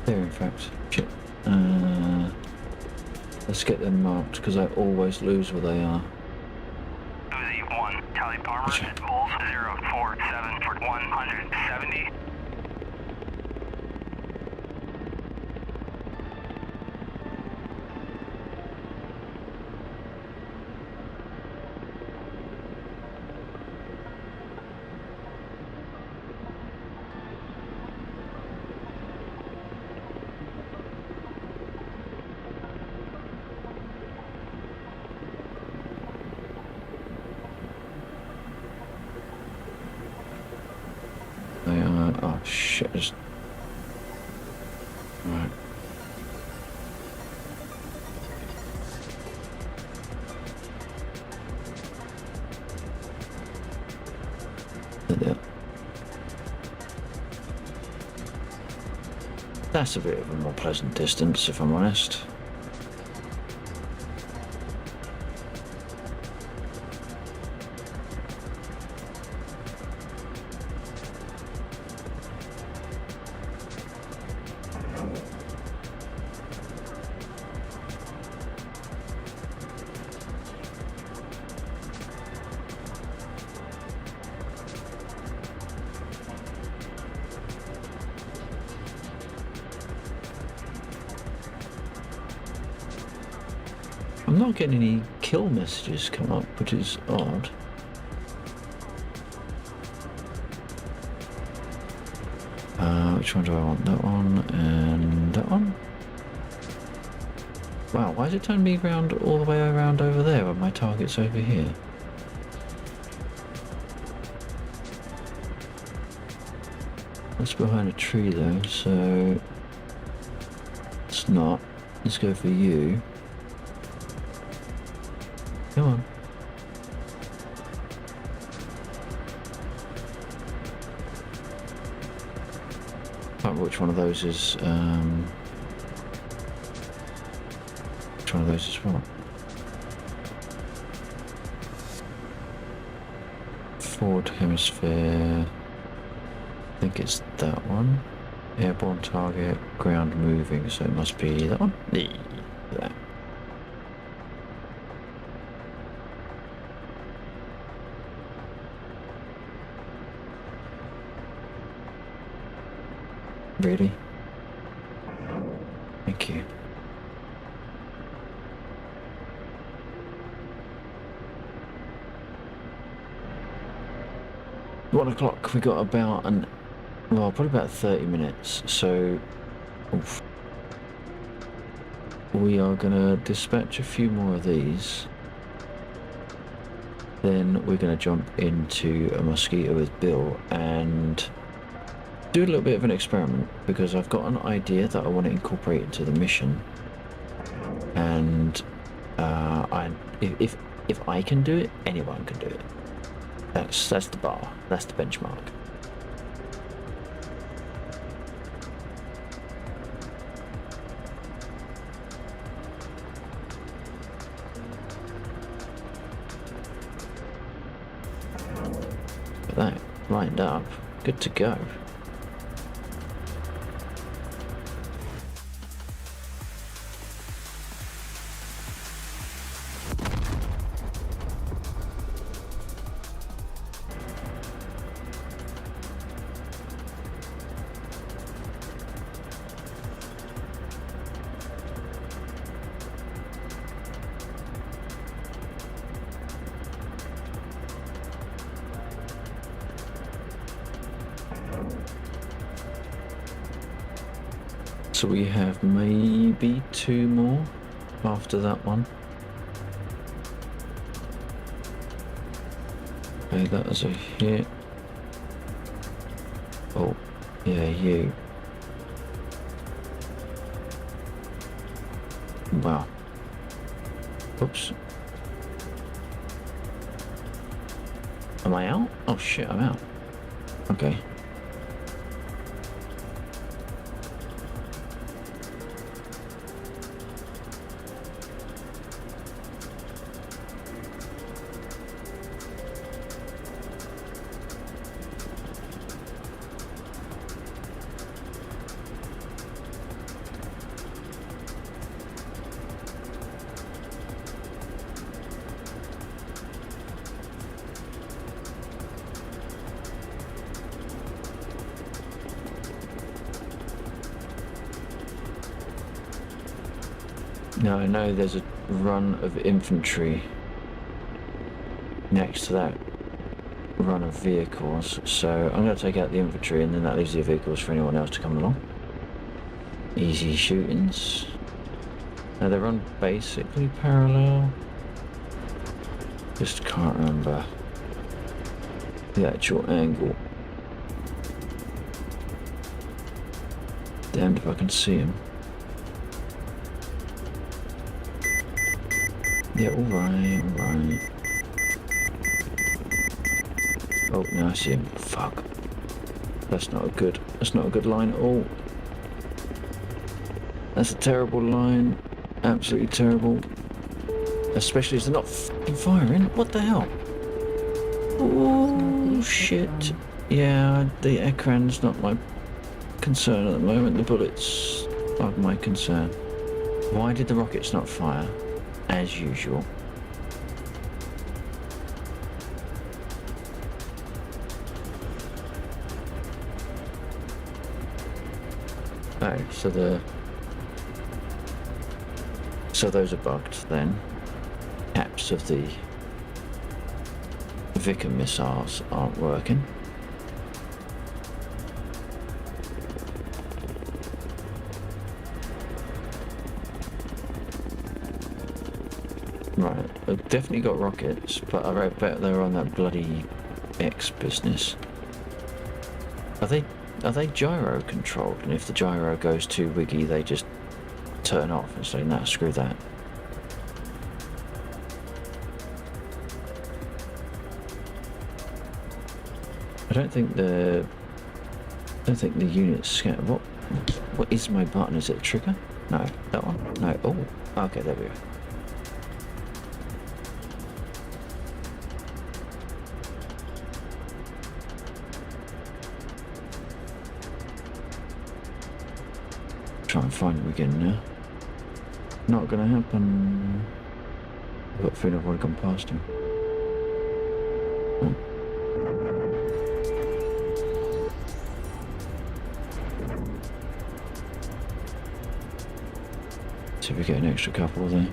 There, in fact. Shit. Let's get them marked, because I always lose where they are. Uzi 1, Tally Palmer, Bulls 047 for 170. They are... oh shit, just... right. There. That's a bit of a more pleasant distance, if I'm honest. I'm not getting any kill messages come up, which is odd. Which one do I want? That one and that one? Wow, why is it turning me round all the way around over there when my target's over here? That's behind a tree though, so it's not. Let's go for you. Come on. I can't remember which one of those is which one of those is what? Forward hemisphere. I think it's that one. Airborne target, ground moving, so it must be that one. That. Really? Thank you. $1 we got about probably about 30 minutes, so oof. We are gonna dispatch a few more of these, then we're gonna jump into a Mosquito with Bill and do a little bit of an experiment, because I've got an idea that I want to incorporate into the mission, and if I can do it, anyone can do it. That's the bar. That's the benchmark. Got that lined up. Good to go. So we have maybe 2 more after that one. Okay, that was a hit. Oh, yeah, you. Wow. Oops. Am I out? Oh shit, I'm out. Okay. Now I know there's a run of infantry next to that run of vehicles, so I'm going to take out the infantry and then that leaves the vehicles for anyone else to come along. Easy shootings. Now they run basically parallel. Just can't remember the actual angle. Damned if I can see him. Yeah, alright, alright. Oh, now I see him. Fuck. That's not a good line at all. That's a terrible line. Absolutely terrible. Especially as they're not fucking firing. What the hell? Oh, shit. Yeah, the ekran's not my concern at the moment. The bullets are my concern. Why did the rockets not fire? As usual. Oh, so those are bugged then. caps of the Vicar missiles aren't working. Right, I've definitely got rockets, but I bet they're on that bloody X business. Are they gyro controlled? And if the gyro goes too wiggy, they just turn off and say, "Nah, screw that." I don't think the unit's scan. What is my button? Is it a trigger? No, that one. No. Oh, okay, there we go. Try and find him again now. Not gonna happen. I've got a feeling I've already gone past him. Oh. See if we get an extra couple there.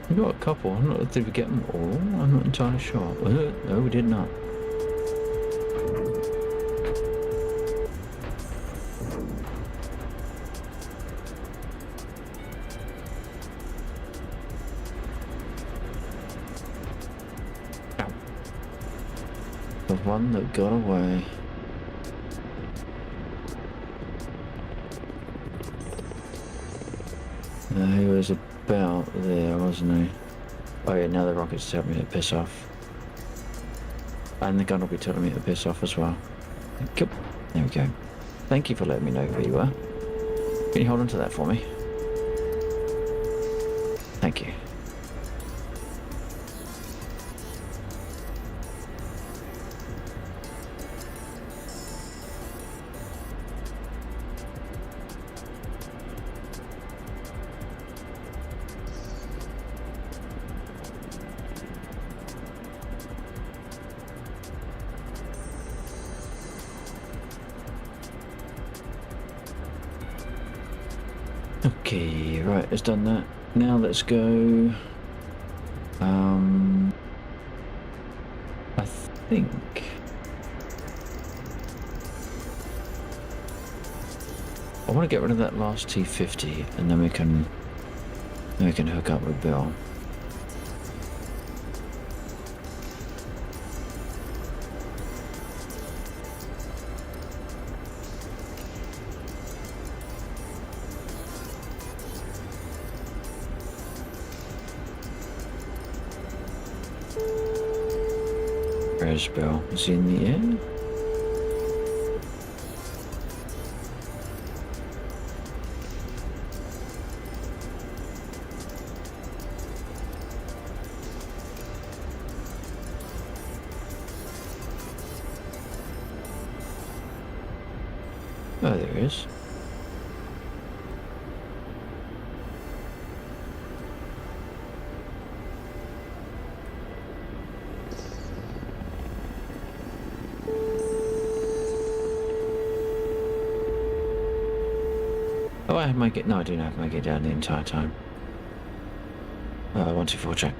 We got a couple. I'm not. Did we get them all? I'm not entirely sure. No, we did not. Ow. The one that got away. He was about there, wasn't he? Oh yeah, now the rockets tell me to piss off. And the gun will be telling me to piss off as well. Cool. There we go. Thank you for letting me know who you were. Can you hold on to that for me? Thank you. Okay, right, it's done that. Now let's go. I think I want to get rid of that last T-50, and then we can hook up with Bill. Where's Bill? Is he in the air? Oh, there he is. Oh, I had my get. No, I didn't have my get down the entire time. 124 check.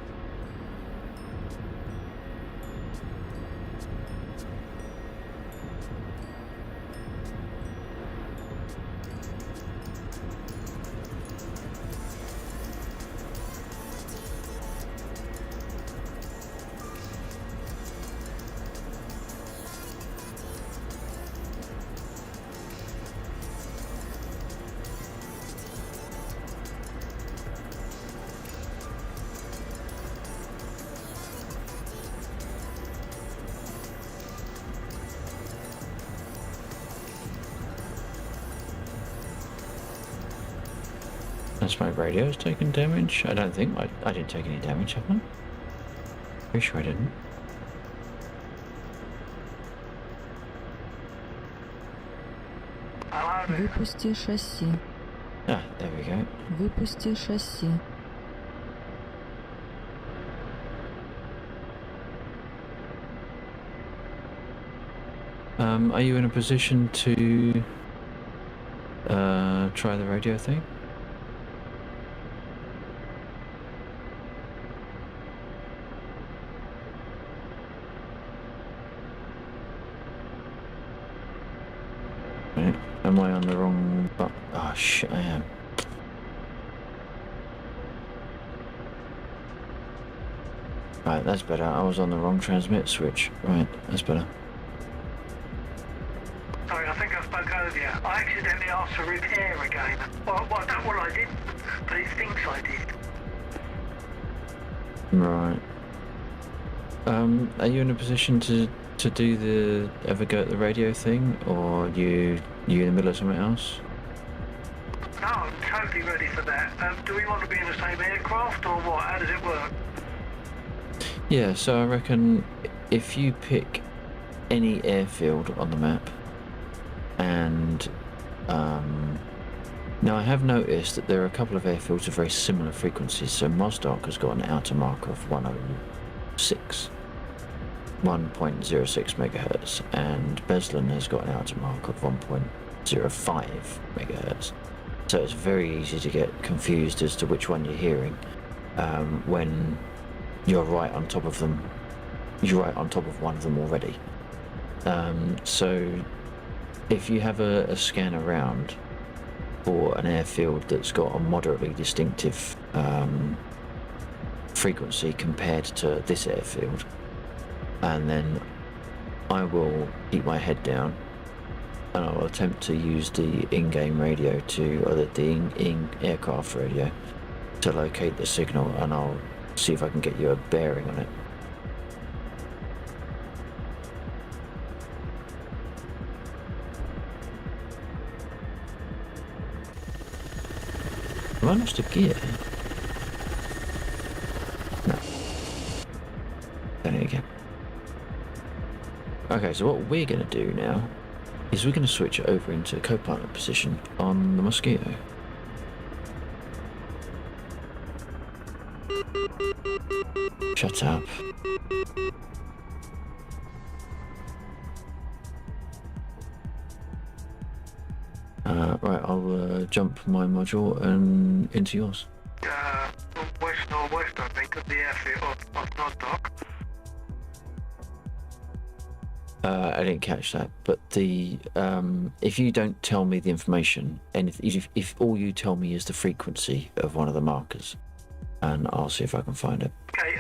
That's my radio's taken damage. I don't think I didn't take any damage, have I? Pretty sure I didn't. Выпусти шасси. Ah, there we go. Выпусти шасси. Are you in a position to try the radio thing? Right. Am I on the wrong button? Oh shit, I am. Right, that's better. I was on the wrong transmit switch. Right, that's better. Sorry, I think I spoke over you. I accidentally asked for repair again. Well, I don't know what I did, but it thinks I did. Right. Are you in a position to do the ever go at the radio thing, or you in the middle of something else? No, I'm totally ready for that. Do we want to be in the same aircraft or what? How does it work? Yeah, so I reckon if you pick any airfield on the map, and now I have noticed that there are a couple of airfields of very similar frequencies. So Moscow has got an outer marker of 106 megahertz, and Beslan has got an outer marker of 1.05 megahertz. So it's very easy to get confused as to which one you're hearing when you're right on top of them. You're right on top of one of them already. So if you have a scan around for an airfield that's got a moderately distinctive frequency compared to this airfield, and then I will keep my head down and I will attempt to use the in-game radio or the in-aircraft radio to locate the signal, and I'll see if I can get you a bearing on it. Have I lost a gear? No. Done it again. Okay, so what we're going to do now is we're going to switch over into co-pilot position on the Mosquito. Shut up. Right, I'll jump my module and into yours. West-northwest, I think, of the airfield of Noddock. I didn't catch that, but the if you don't tell me the information, and if all you tell me is the frequency of one of the markers, and I'll see if I can find it. Okay,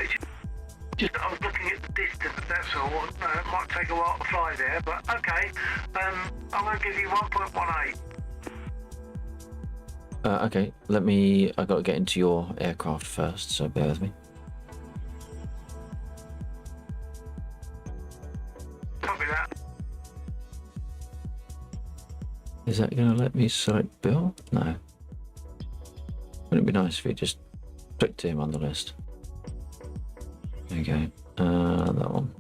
I was looking at the distance, that's all. It might take a while to fly there, but okay. I'm going to give you 1.18. Okay, I got to get into your aircraft first, so bear with me. Copy that. Is that going to let me select Bill? No. Wouldn't it be nice if you just clicked him on the list? There you go. That one.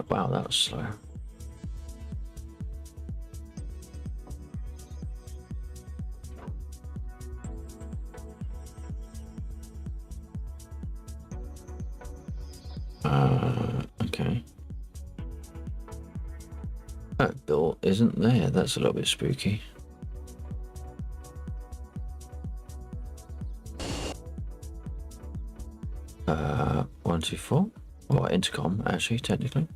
Wow, that was slow. Okay. That bill isn't there. That's a little bit spooky. Uh, 124. Well, intercom, actually, technically.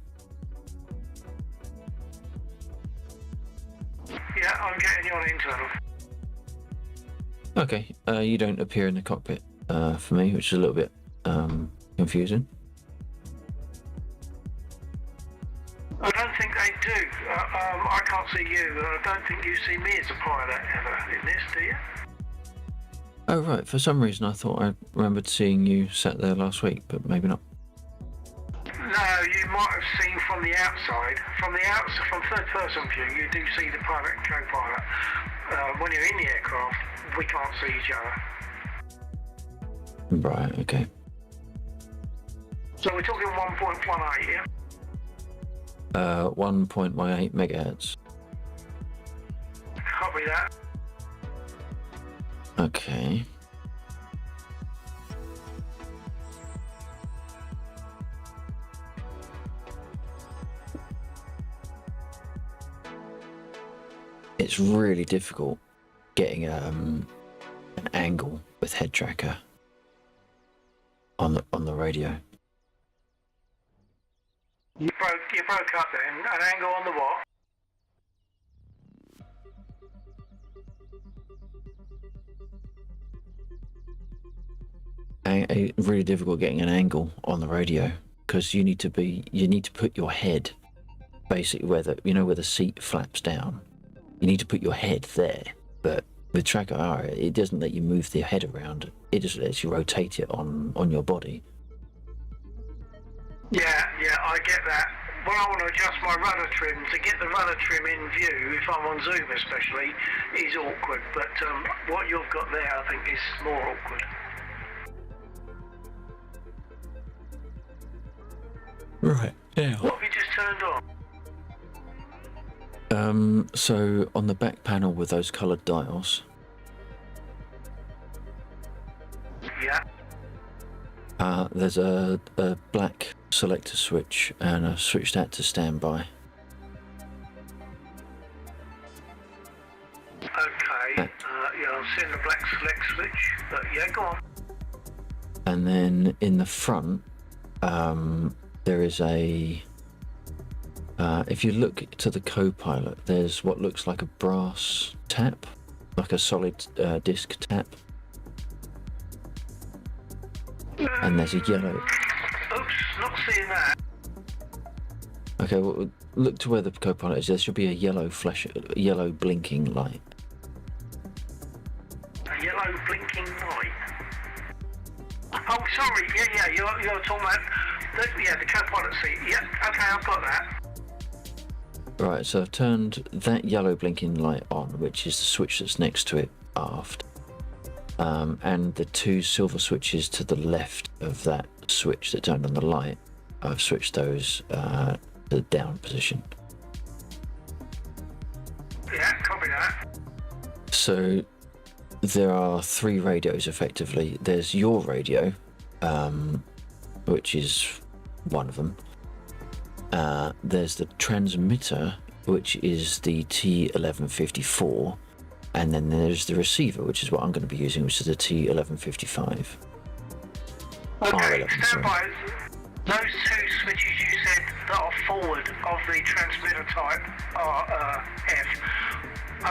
Yeah, I'm getting you on internal. Okay, you don't appear in the cockpit for me, which is a little bit confusing. I don't think they do. I can't see you, and I don't think you see me as a pilot ever in this, do you? Oh, right. For some reason, I thought I remembered seeing you sat there last week, but maybe not. No, you might have seen from the outside. From third-person view, you do see the pilot and co-pilot. When you're in the aircraft, we can't see each other. Right, okay. So we're talking 1.18, yeah? 1.18 megahertz. Copy that. Okay. It's really difficult getting an angle with head tracker on the radio. You broke up then. An angle on the what? Really difficult getting an angle on the radio because you need to put your head basically where the seat flaps down. You need to put your head there, but with Tracker R, it doesn't let you move the head around. It just lets you rotate it on your body. Yeah, I get that. When I want to adjust my rudder trim, to get the rudder trim in view, if I'm on Zoom especially, is awkward. But what you've got there, I think, is more awkward. Right, yeah. What have you just turned on? So on the back panel with those coloured dials, Yeah. there's a black selector switch, and I've switched that to standby. Okay. Yeah, I've seen the black select switch. But yeah, go on. And then in the front, there is a... if you look to the co-pilot, there's what looks like a brass tap, like a solid disc tap. And there's a yellow... Oops, not seeing that. Okay, well, look to where the co-pilot is. There should be a yellow blinking light. A yellow blinking light. Oh, sorry. Yeah. You're talking about the co-pilot seat. Yeah. Okay, I've got that. Right, so I've turned that yellow blinking light on, which is the switch that's next to it aft. And the two silver switches to the left of that switch that turned on the light, I've switched those to the down position. Yeah, copy that. So there are three radios effectively. There's your radio, which is one of them. There's the transmitter, which is the T1154, and then there's the receiver, which is what I'm going to be using, which is the T1155. Okay, R11, stand by. Those two switches you said that are forward of the transmitter type are F.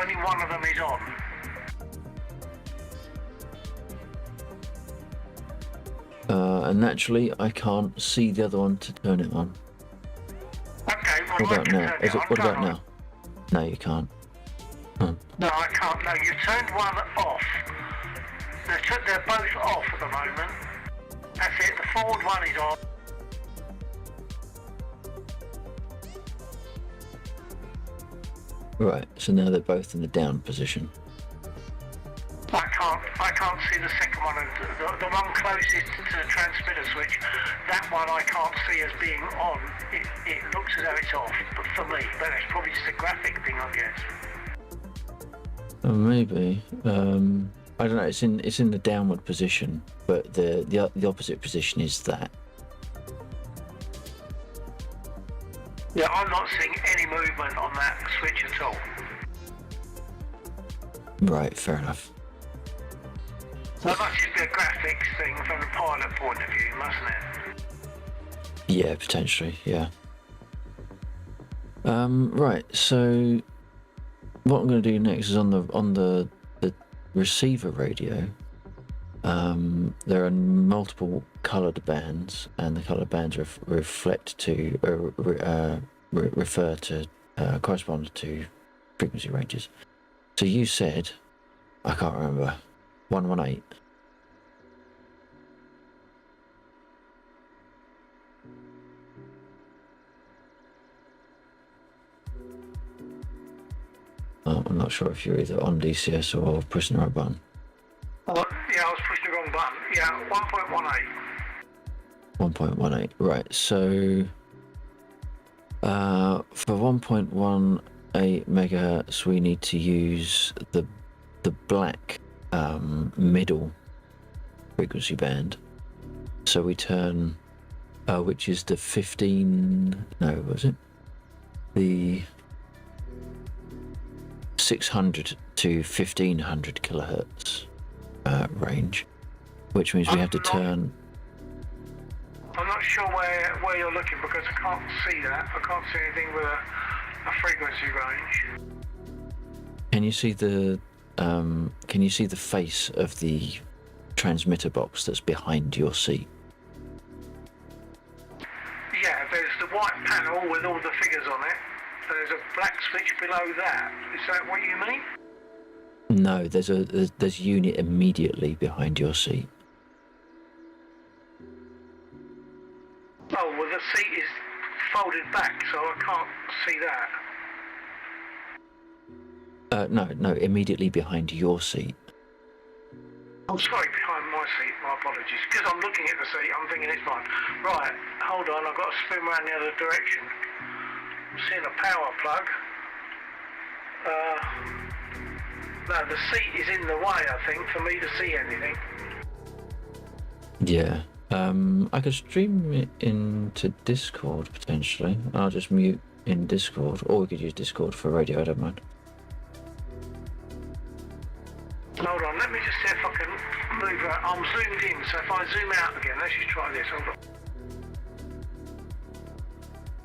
Only one of them is on. And naturally, I can't see the other one to turn it on. Okay, well, What I about can now? turn it on. What about Turn on. now? No, you can't. Huh. No, I can't. No, you turned one off. They're both off at the moment. That's it. The forward one is on. Right, so now they're both in the down position. I can't see the second one. The one closest to the transmitter switch, that one I can't see as being on. It looks as though it's off, but for me, but it's probably just a graphic thing, I guess. Oh, maybe. I don't know. It's in the downward position, but the opposite position is that. Yeah, I'm not seeing any movement on that switch at all. Right, fair enough. So that must just be a graphics thing from the pilot point of view, mustn't it? Yeah, potentially. Yeah. Right. So what I'm going to do next is on the receiver radio. There are multiple coloured bands, and the coloured bands reflect to refer to correspond to frequency ranges. So you said, I can't remember, 118. I'm not sure if you're either on DCS or pressing the right button. Yeah, I was pushing the wrong button. Yeah, 1.18. 1.18. Right, so for 1.18 megahertz, we need to use the black middle frequency band. So we turn, which is the 15. No, was it the 600 to 1500 kilohertz range, which means we have to turn. I'm not sure where you're looking because I can't see that. I can't see anything with a frequency range. Can you see the face of the transmitter box that's behind your seat? Yeah, there's the white panel with all the figures on it. And there's a black switch below that. Is that what you mean? No, there's unit immediately behind your seat. Oh, well, the seat is folded back, so I can't see that. No, immediately behind your seat. I'm sorry, behind my seat. My apologies. Because I'm looking at the seat, I'm thinking it's mine. Right, hold on, I've got to spin around the other direction. I'm seeing a power plug. No, the seat is in the way, I think, for me to see anything. Yeah. I could stream it into Discord potentially. I'll just mute in Discord, or we could use Discord for radio. I don't mind. Hold on, let me just see if I can move. I'm zoomed in, so if I zoom out again, let's just try this. Hold on.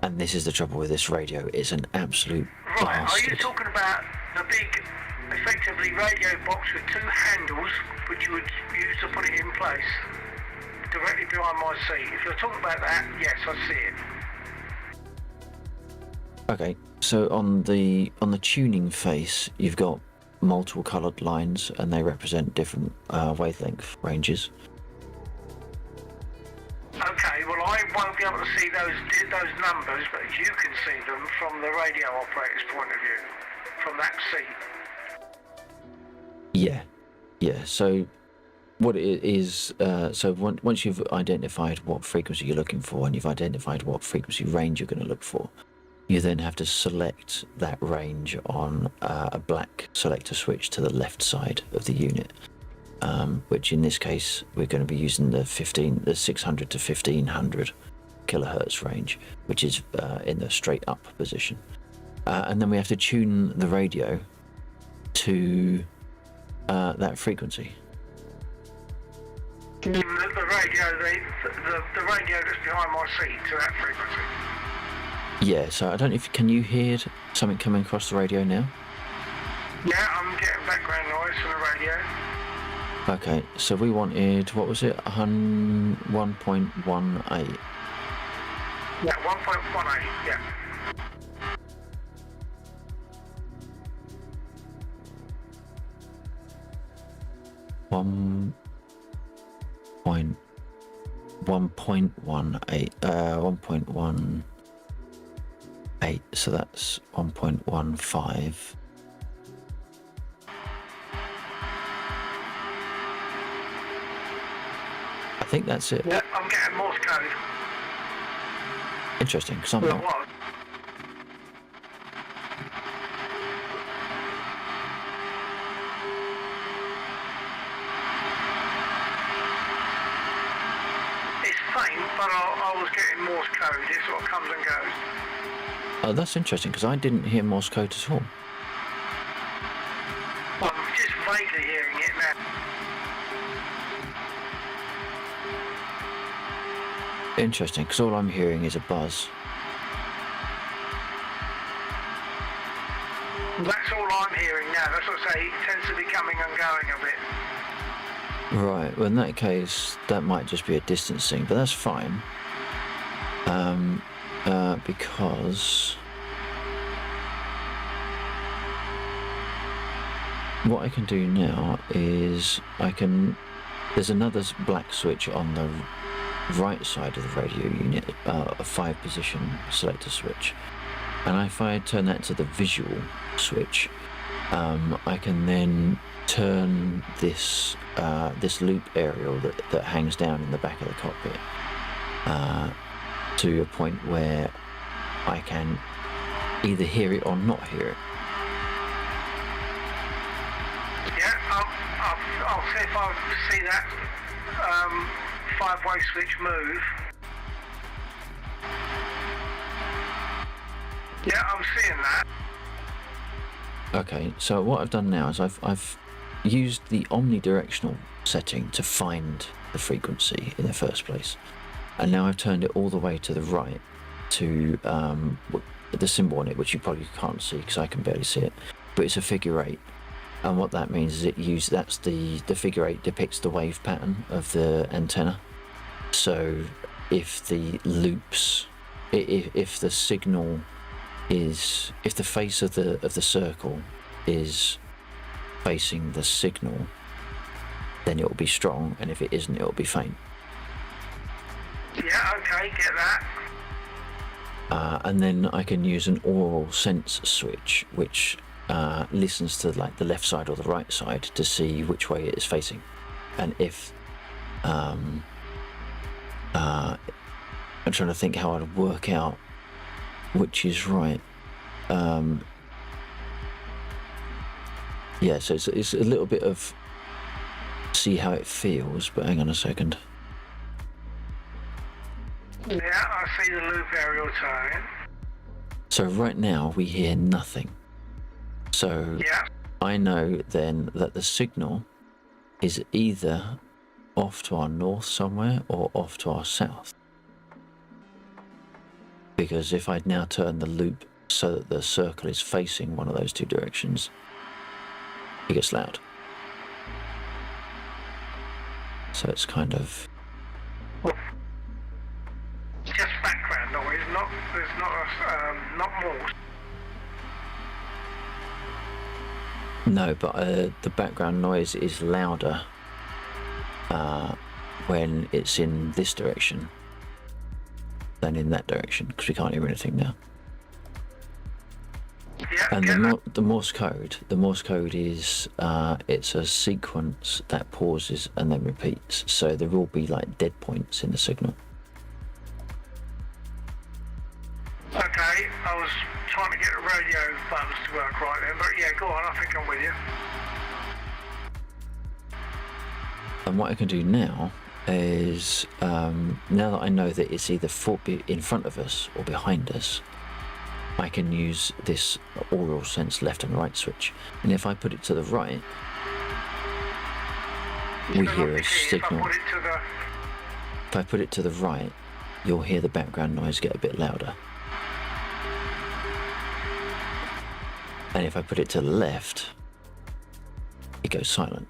And this is the trouble with this radio. It's an absolute Right, are you bastard. talking about the big, effectively radio box with two handles, which you would use to put it in place, directly behind my seat? If you're talking about that, yes, I see it. Okay, so on the tuning face, you've got multiple coloured lines, and they represent different wavelength ranges. Okay, well, I won't be able to see those numbers, but you can see them from the radio operator's point of view, from that seat. Yeah. So what it is, once you've identified what frequency you're looking for, and you've identified what frequency range you're going to look for, you then have to select that range on a black selector switch to the left side of the unit. Which in this case we're going to be using the 600 to 1500 kilohertz range, which is in the straight up position, and then we have to tune the radio to that frequency. The radio that's behind my seat to that frequency. Yeah, so I don't know if can you hear something coming across the radio now? Yeah, I'm getting background noise from the radio. Okay, so we wanted, what was it, 1.18. Yeah, 1.18, yeah. One point 1.18, so that's 1.15. I think that's it. Yeah, I'm getting Morse code. Interesting, because I'm Well, not. what? It's faint, but I was getting Morse code. It sort of comes and goes. Oh, that's interesting, because I didn't hear Morse code at all. I'm just vaguely hearing it now. Interesting, because all I'm hearing is a buzz. That's all I'm hearing now. That's what I say. It tends to be coming and going a bit. Right, well in that case, that might just be a distance thing, but that's fine. Because what I can do now is there's another black switch on the right side of the radio unit, a 5-position selector switch, and if I turn that to the visual switch, I can then turn this loop aerial that hangs down in the back of the cockpit to a point where I can either hear it or not hear it. Yeah, I'll see if I see that 5-way switch move. Yeah, I'm seeing that. Okay, so what I've done now is I've used the omnidirectional setting to find the frequency in the first place, and now I've turned it all the way to the right to the symbol on it, which you probably can't see because I can barely see it, but it's a figure 8, and what that means is that's the figure 8 depicts the wave pattern of the antenna. So if the loops, if the signal is, if the face of the circle is facing the signal, then it will be strong, and if it isn't, it will be faint. Yeah, okay, get that. And then I can use an aural sense switch, which listens to like the left side or the right side to see which way it is facing, and if I'm trying to think how I'd work out which is right. Yeah, so it's a little bit of see how it feels, but hang on a second. Yeah, I see the loop aerial turning. So right now we hear nothing. So Yeah. I know then that the signal is either off to our north somewhere or off to our south. Because if I'd now turn the loop so that the circle is facing one of those two directions, it gets loud. So it's kind of... Just background noise, there's not more. No, but the background noise is louder when it's in this direction than in that direction, because we can't hear anything now. Yeah, And get that. the Morse code is it's a sequence that pauses and then repeats. So there will be like dead points in the signal. Okay, I was trying to get the radio buttons to work right then, but yeah, go on, I think I'm with you. And what I can do now is, now that I know that it's either in front of us or behind us, I can use this aural sense left and right switch. And if I put it to the right, we So hear a obviously, signal. If I put it to the... If I put it to the right, you'll hear the background noise get a bit louder. And if I put it to the left, it goes silent.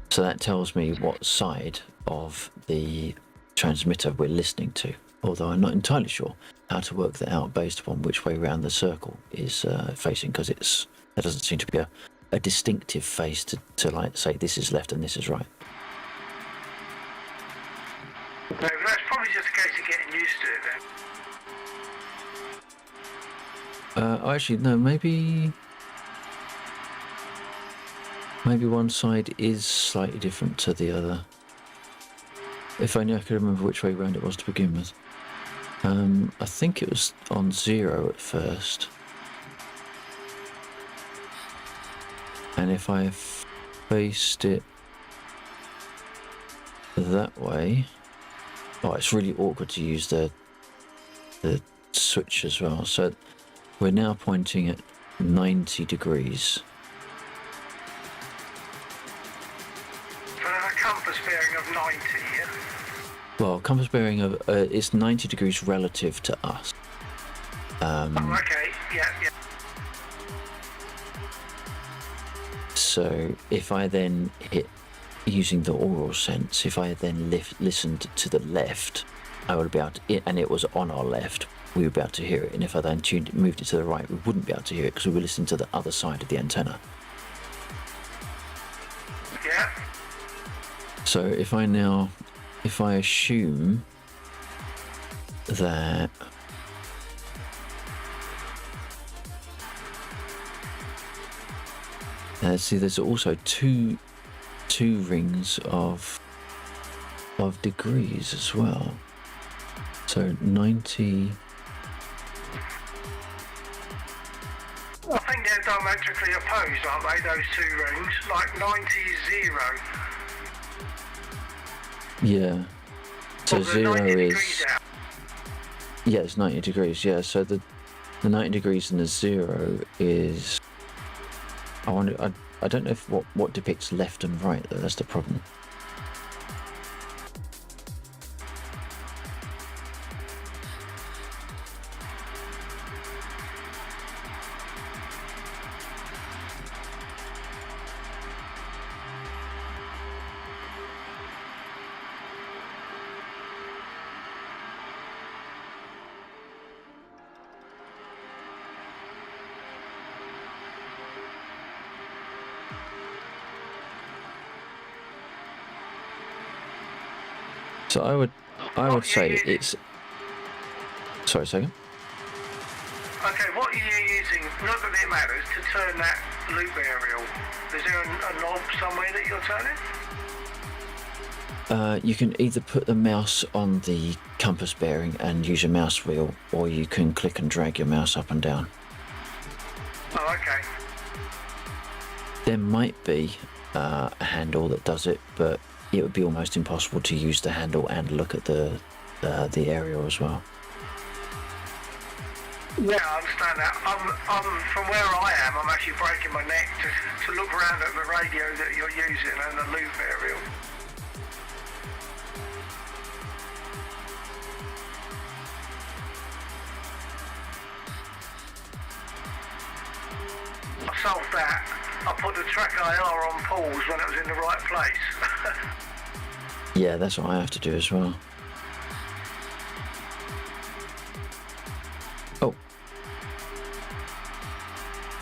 So that tells me what side of the transmitter we're listening to, although I'm not entirely sure how to work that out based upon which way around the circle is facing, because there doesn't seem to be a distinctive face to like say this is left and this is right. No, that's probably just a case of getting used to it then. Actually, no, maybe one side is slightly different to the other. If only I could remember which way round it was to begin with. I think it was on 0 at first. And if I faced it that way... Oh, it's really awkward to use the switch as well. So we're now pointing at 90 degrees. So there's a compass bearing of 90 here. Well, compass bearing of it's 90 degrees relative to us. Okay, yeah. So if I then hit using the aural sense, if I then listened to the left, I would be able to, and it was on our left, we would be able to hear it. And if I then moved it to the right, we wouldn't be able to hear it because we were listening to the other side of the antenna. So if I assume that see, there's also two rings of degrees as well. So 90. I think they're diametrically opposed, aren't they, those two rings? Like 90 is 0. Yeah. So Well, they're 0 90 is degrees out. yeah, it's 90 degrees. Yeah. So the 90 degrees and the 0 is. I don't know if what depicts left and right though. That's the problem. So I would say it's. Sorry, a second. Okay, what are you using? Not that it matters, to turn that loop aerial. Is there a knob somewhere that you're turning? You can either put the mouse on the compass bearing and use your mouse wheel, or you can click and drag your mouse up and down. Oh, okay. There might be a handle that does it, but it would be almost impossible to use the handle and look at the aerial as well. Yeah, I understand that. I'm from where I am, I'm actually breaking my neck to look around at the radio that you're using and the loop aerial. I solved that. I put the track IR on pause when it was in the right place. Yeah, that's what I have to do as well. Oh.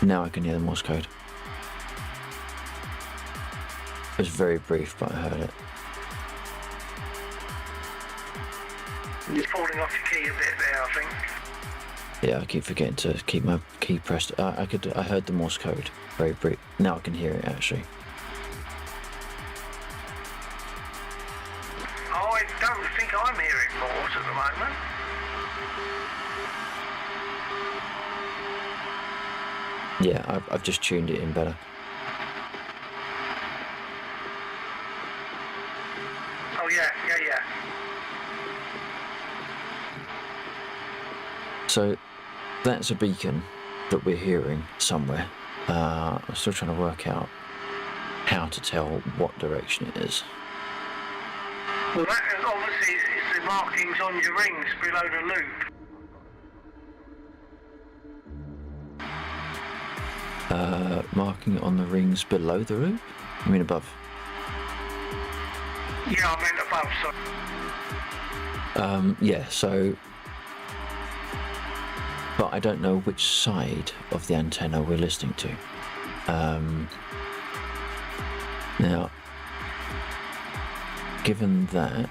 Now I can hear the Morse code. It was very brief, but I heard it. You're falling off your key a bit there, I think. Yeah, I keep forgetting to keep my key pressed. I heard the Morse code very brief. Now I can hear it actually. I don't think I'm hearing Morse at the moment. Yeah, I've just tuned it in better. Oh yeah. So that's a beacon that we're hearing somewhere. I'm still trying to work out how to tell what direction it is. Well, that is obviously it's the markings on your rings below the loop. Marking on the rings below the loop? I mean above? Yeah, I meant above, so... Yeah, so... But I don't know which side of the antenna we're listening to. Now, given that...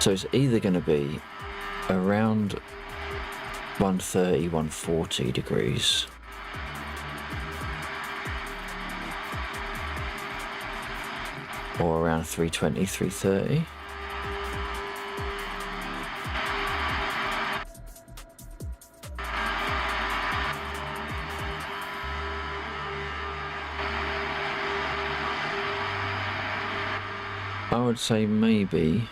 So it's either going to be around 130, 140 degrees. Or around 320, 330. I would say maybe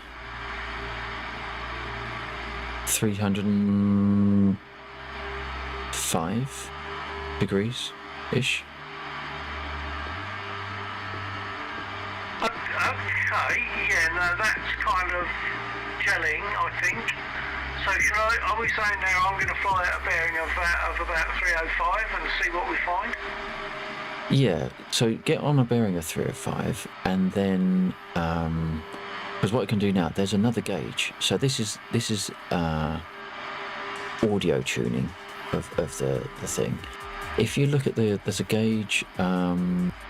305 degrees-ish. Okay, yeah, no, that's kind of gelling, I think. So are we saying now I'm going to fly at a bearing of about 305 and see what we find? Yeah, so get on a bearing of 305 and then because what I can do now, there's another gauge. So this is audio tuning of the thing. If you look at there's a gauge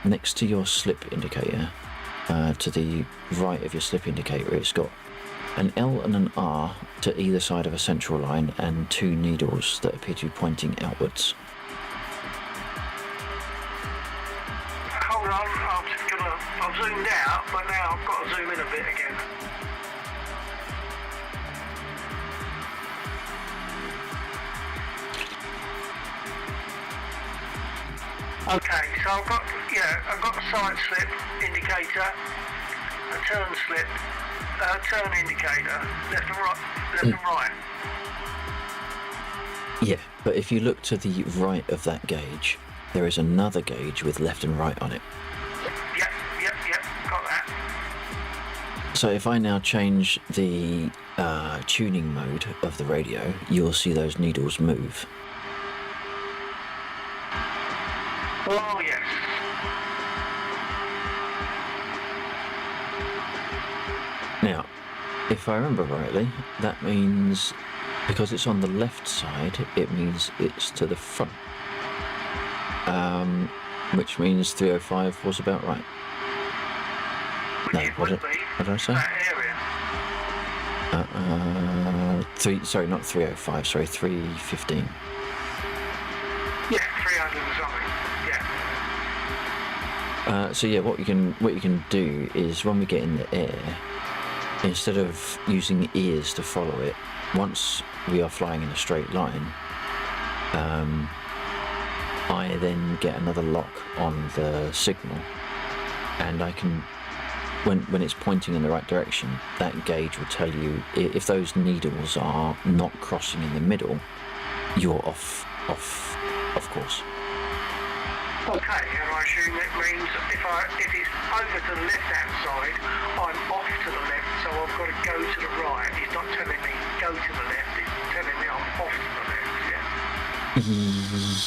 next to your slip indicator, to the right of your slip indicator. It's got an L and an R to either side of a central line and two needles that appear to be pointing outwards. Hold on, I've zoomed out, but now I've got to zoom in a bit again. Okay, so I've got a side slip indicator, a turn slip, turn indicator, left and right. Yeah, but if you look to the right of that gauge, there is another gauge with left and right on it. Yep, got that. So if I now change the tuning mode of the radio, you'll see those needles move. Oh yes. Now, if I remember rightly, that means, because it's on the left side, it means it's to the front. Which means 305 was about right. No, It was would it? be What did I say? that area. Sorry, not 305, sorry, 315. Yeah, 300 and something. Yeah. So yeah, what you can do is when we get in the air, instead of using ears to follow it, once we are flying in a straight line, I then get another lock on the signal, and I can, when it's pointing in the right direction, that gauge will tell you if those needles are not crossing in the middle, you're off course. Okay, and I assume it means if it's over to the left-hand side, I'm off to the left, so I've got to go to the right. It's not telling me go to the left, it's telling me I'm off to the left, yeah?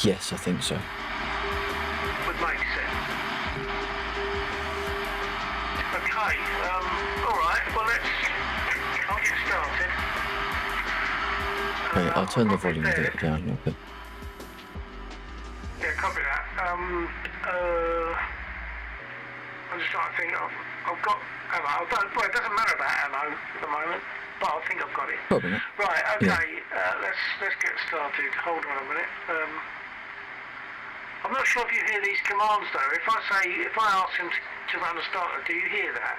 Yes, I think so. Would make sense. Okay, alright, well I'll get started. Wait, I'll turn the volume a bit down a little bit. Yeah, copy that. I'm just trying to think I've got ammo. Well, it doesn't matter about ammo at the moment, but I think I've got it. Probably not. Right, okay, Yeah. Let's get started. Hold on a minute. I'm not sure if you hear these commands though. If I ask him to run a starter, do you hear that?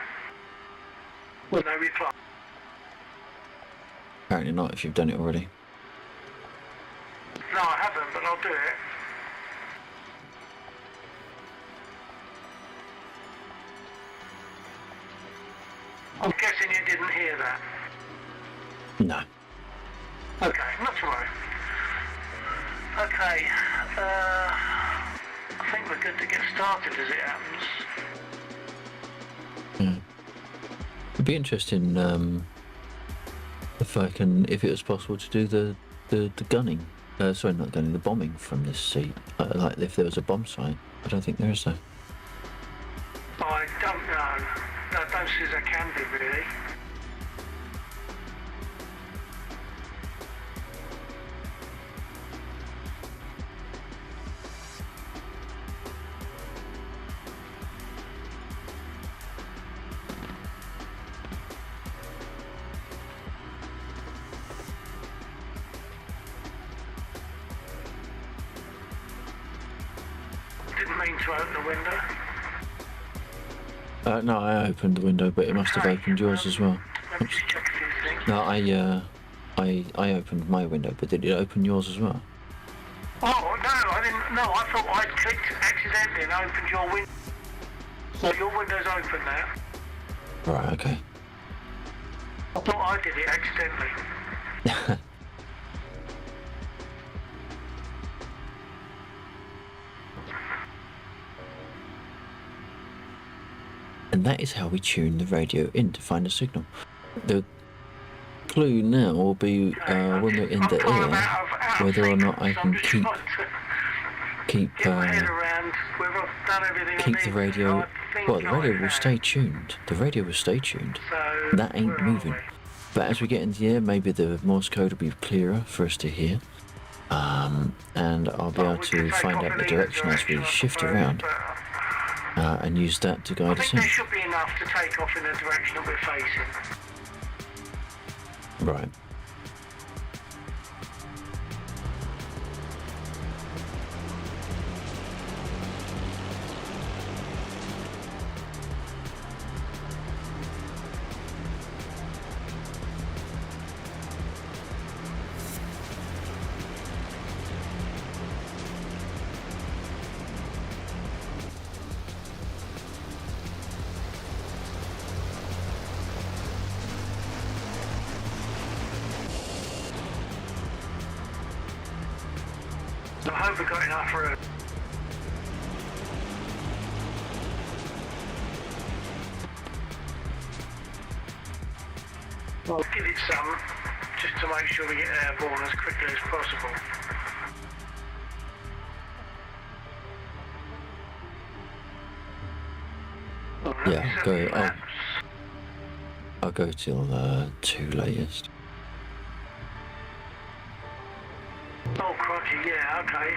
Well, no reply. Apparently not if you've done it already. No, I haven't, but I'll do it. I'm guessing you didn't hear that. No. Okay, not to worry. Okay, I think we're good to get started as it happens. Yeah. It'd be interesting if it was possible to do the gunning. Sorry, not gunning, the bombing from this seat. Like if there was a bomb site. I don't think there is though. I don't know. I don't see as I can do really. Didn't mean to open the window. No, I opened the window, but it must have opened yours as well. Let me just check a few things. No, I opened my window, but did it open yours as well? Oh, no, I didn't. No, I thought I clicked accidentally and opened your window. So your window's open now. Right, okay. I thought I did it accidentally. And that is how we tune the radio in to find a signal. The clue now will be when we're in the air, whether or not I can keep the radio. Well, the radio will stay tuned. The radio will stay tuned. That ain't moving. But as we get into the air, maybe the Morse code will be clearer for us to hear. And I'll be able to find out the direction as we shift around and use that to I guide us think in. there should be enough to take off in the direction that we're facing. Right. I hope we've got enough room. I'll give it some, just to make sure we get airborne as quickly as possible. Yeah, go. I'll go till 2 latest. Oh, crikey, yeah, okay.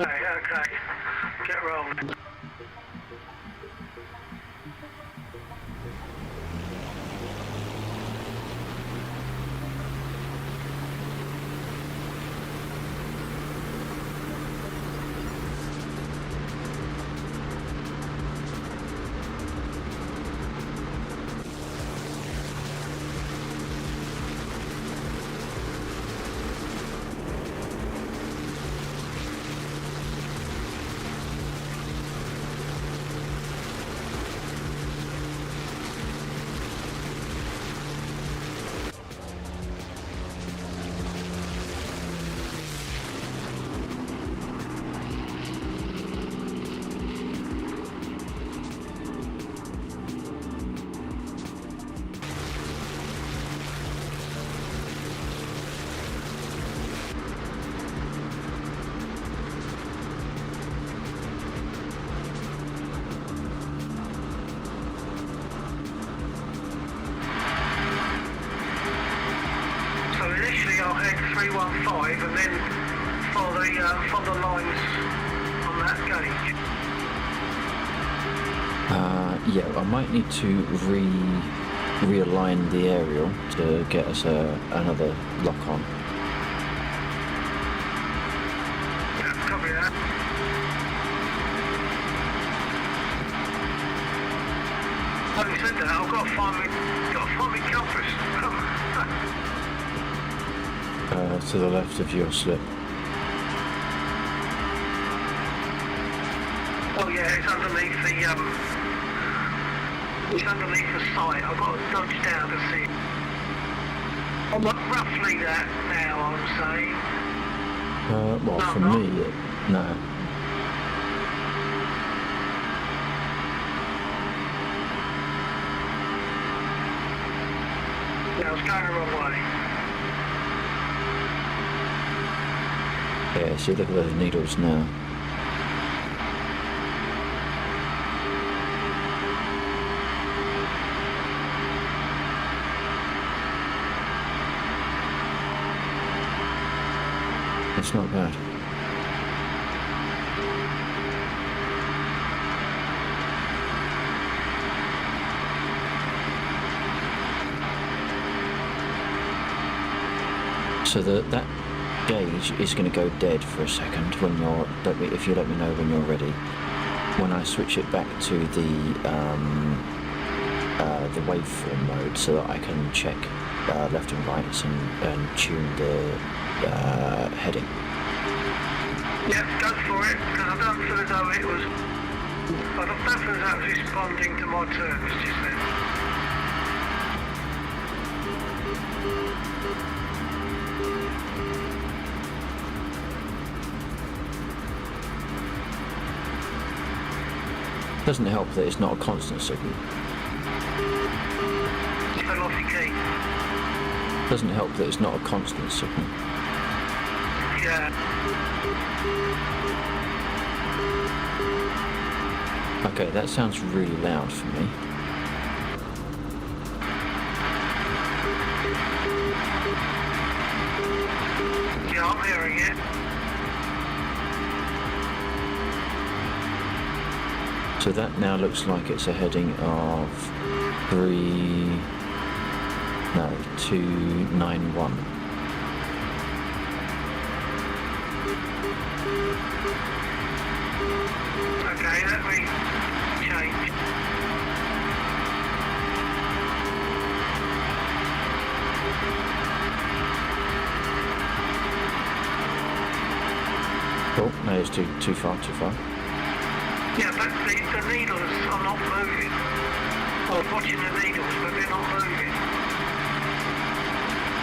Okay, get rolling. So initially I'll head 315 and then follow the lines on that gauge. Yeah, I might need to realign the aerial to get us another lock on. Yeah, copy that. Having said that, I've got to find me compass. To the left of your slip. Oh yeah, it's underneath the sight. I've got to nudge down to see. Roughly that now, I would say. Well, No, for not. me, no. Yeah, I was going the wrong way. Yeah, see, look at those needles now. It's not bad. So that gauge is going to go dead for a second when if you let me know when you're ready. When I switch it back to the waveform mode, so that I can check left and rights and tune the heading. Yeah, go for it, because I don't feel as though it was... I don't feel as though it was responding to my terms just then. Doesn't help that it's not a constant signal. You fell off your key. Doesn't help that it's not a constant signal. Yeah. Okay, that sounds really loud for me. Yeah, I'm hearing it. So that now looks like it's a heading of 291. Okay, let me change. Oh, no, it's too far. Yeah, but the needles are not moving. I was watching the needles, but they're not moving.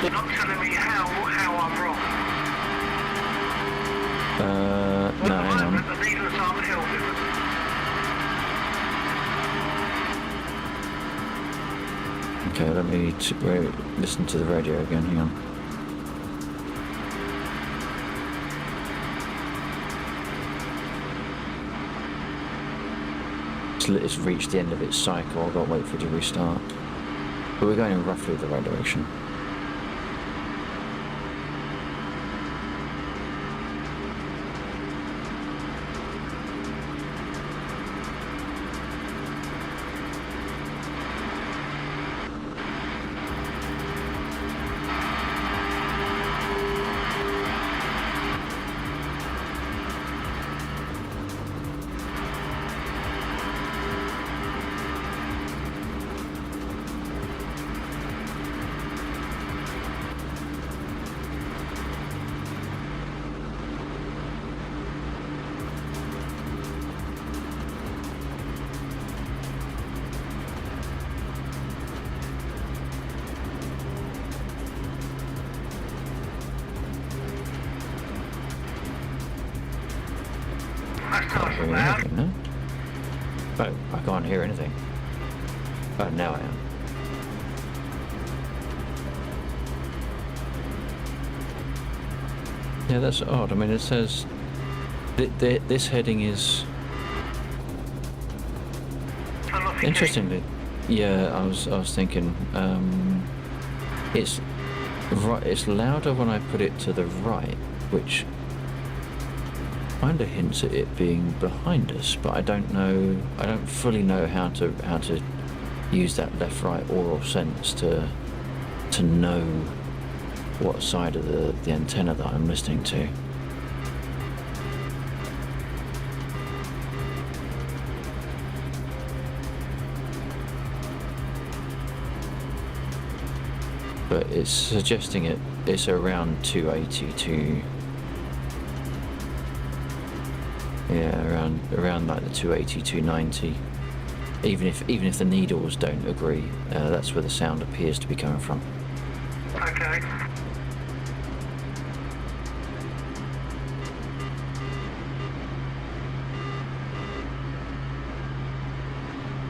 They're not telling me how I'm wrong. No, hang on. The needles aren't helping. Okay, let me listen to the radio again, hang on. It's reached the end of its cycle, I've got to wait for it to restart. But we're going in roughly the right direction. That's Can't nice hear and loud. anything, no? Oh, I can't hear anything. Oh, now I am. Yeah, that's odd. I mean, it says this heading is I'm not thinking. interestingly. Yeah, I was thinking. It's right. It's louder when I put it to the right, which kind of hints at it being behind us. But I don't know. I don't fully know how to use that left-right oral sense to know what side of the antenna that I'm listening to. But it's suggesting it's around 280 around like the 280, 290. Even if the needles don't agree, that's where the sound appears to be coming from. Okay.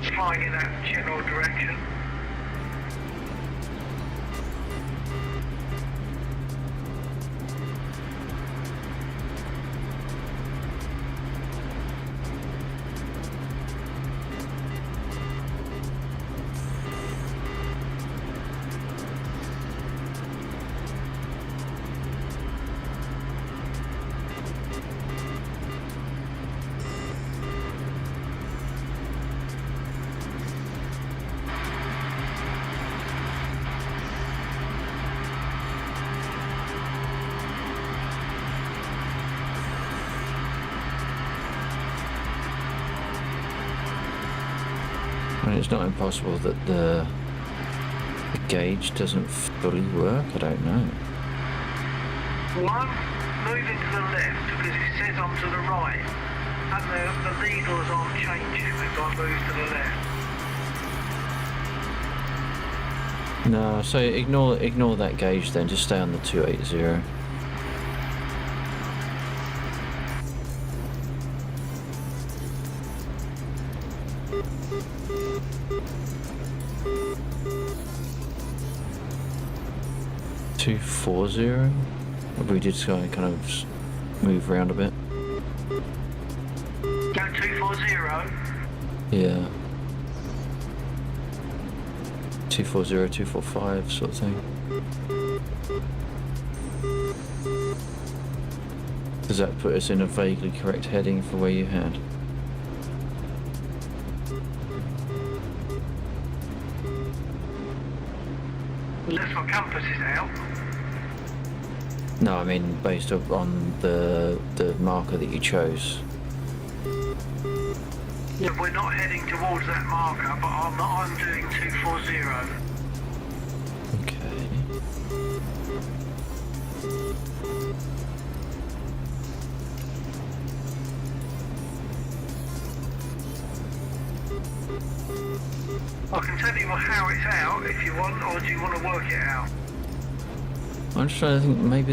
Flying in that general direction. I mean, it's not impossible that the gauge doesn't fully work. I don't know. Well, I'm moving to the left because it says I'm to the right, and the needles aren't changing as I move to the left. No, so ignore that gauge then. Just stay on the 280. 240? Or we did kind of move around a bit. Go 240. Yeah. 240, 245 sort of thing. Does that put us in a vaguely correct heading for where you had? Unless my compass is out. No, I mean based on the marker that you chose. Yeah, we're not heading towards that marker, but I'm doing 240. Okay. I can tell you how it's out if you want, or do you want to work it out? I'm just trying to think. Maybe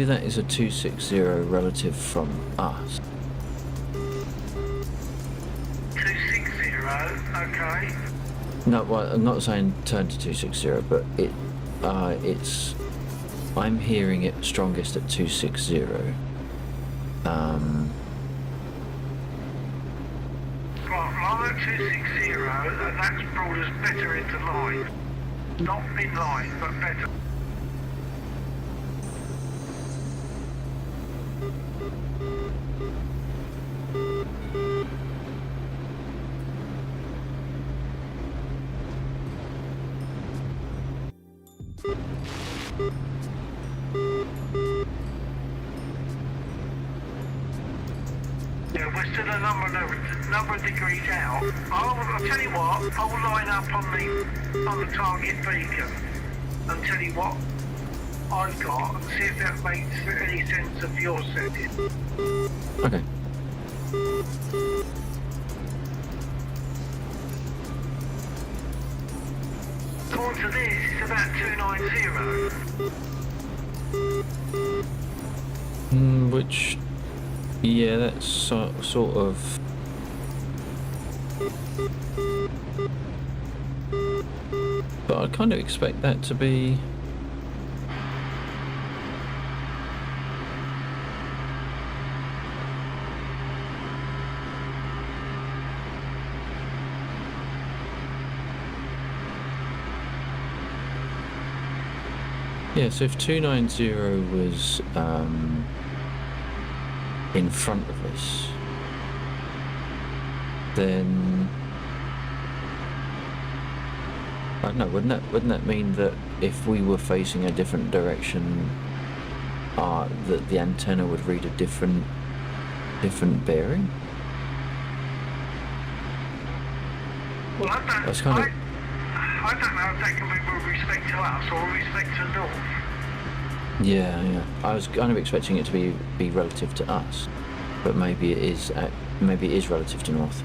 that is a 260 relative from us. 260, okay. No, well, I'm not saying turn to 260, but it's. I'm hearing it strongest at 260. Right, I'm at 260, and that's brought us better into line. Not in line, but better. Yeah, we're still a number of degrees out. I'll tell you what, I'll line up on the target beacon and tell you what I've got and see if that makes any sense of your setting. Okay. According to this, it's about 290. Which, yeah, that's sort of. But I kind of expect that to be. Yeah, so if 290 was in front of us, then I don't know. Wouldn't that mean that if we were facing a different direction, that the antenna would read a different bearing? Well, That's kind of. I don't know if that can be with respect to us or with respect to North. Yeah. I was kind of expecting it to be relative to us, but maybe it is relative to North.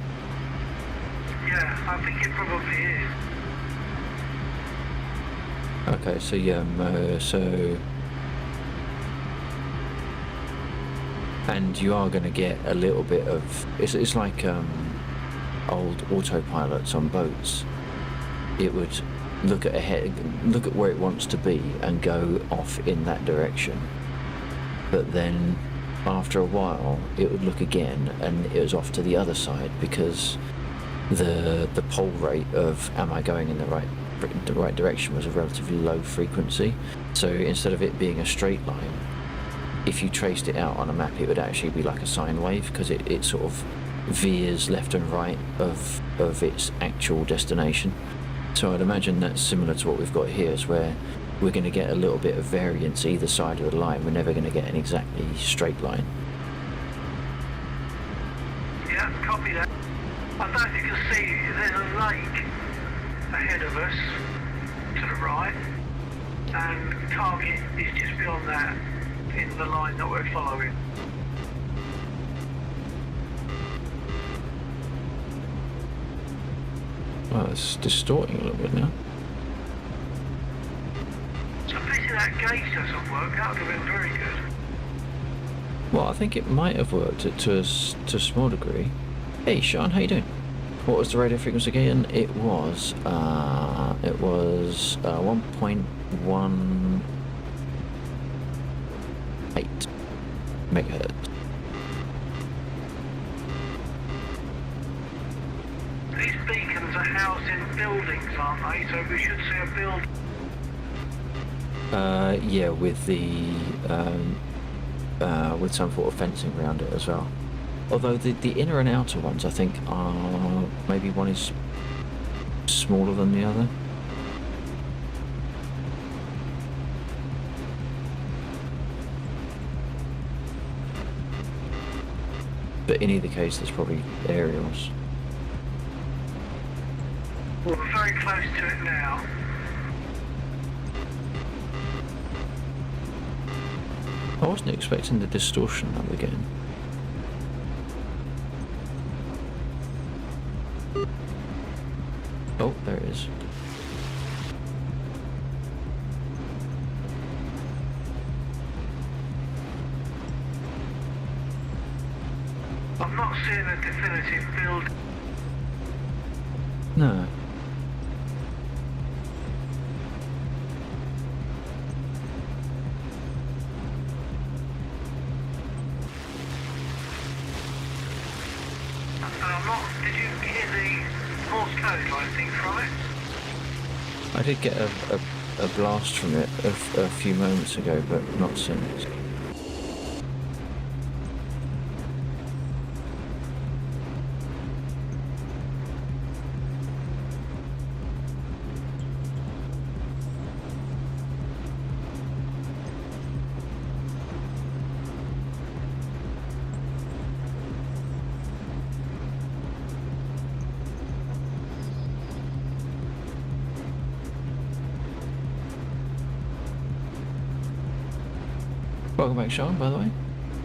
Yeah, I think it probably is. Okay, so yeah, so. And you are going to get a little bit of. It's like old autopilots on boats. It would look at where it wants to be and go off in that direction. But then after a while it would look again and it was off to the other side because the pole rate of am I going in the right direction was a relatively low frequency. So instead of it being a straight line, if you traced it out on a map it would actually be like a sine wave because it sort of veers left and right of its actual destination. So I'd imagine that's similar to what we've got here, is where we're going to get a little bit of variance either side of the line. We're never going to get an exactly straight line. Yeah, copy that. I don't know if you can see, there's a lake ahead of us to the right, and target is just beyond that in the line that we're following. Well, it's distorting a little bit now. So pity that gauge doesn't work, that would have been very good. Well, I think it might have worked to a small degree. Hey, Sean, how you doing? What was the radio frequency again? It was 1.1 8 megahertz. These beacons are housed in buildings, aren't they? So we should see a build. Yeah, with the with some sort of fencing around it as well. Although the inner and outer ones, I think, are maybe one is smaller than the other. But in either case, there's probably aerials. We're very close to it now. I wasn't expecting the distortion up again. Oh, there it is. I'm not seeing a definitive build. No. And I'm not. Did you hear the Morse code, I think, from it? I did get a blast from it a few moments ago, but not since. Welcome back, Sean, by the way.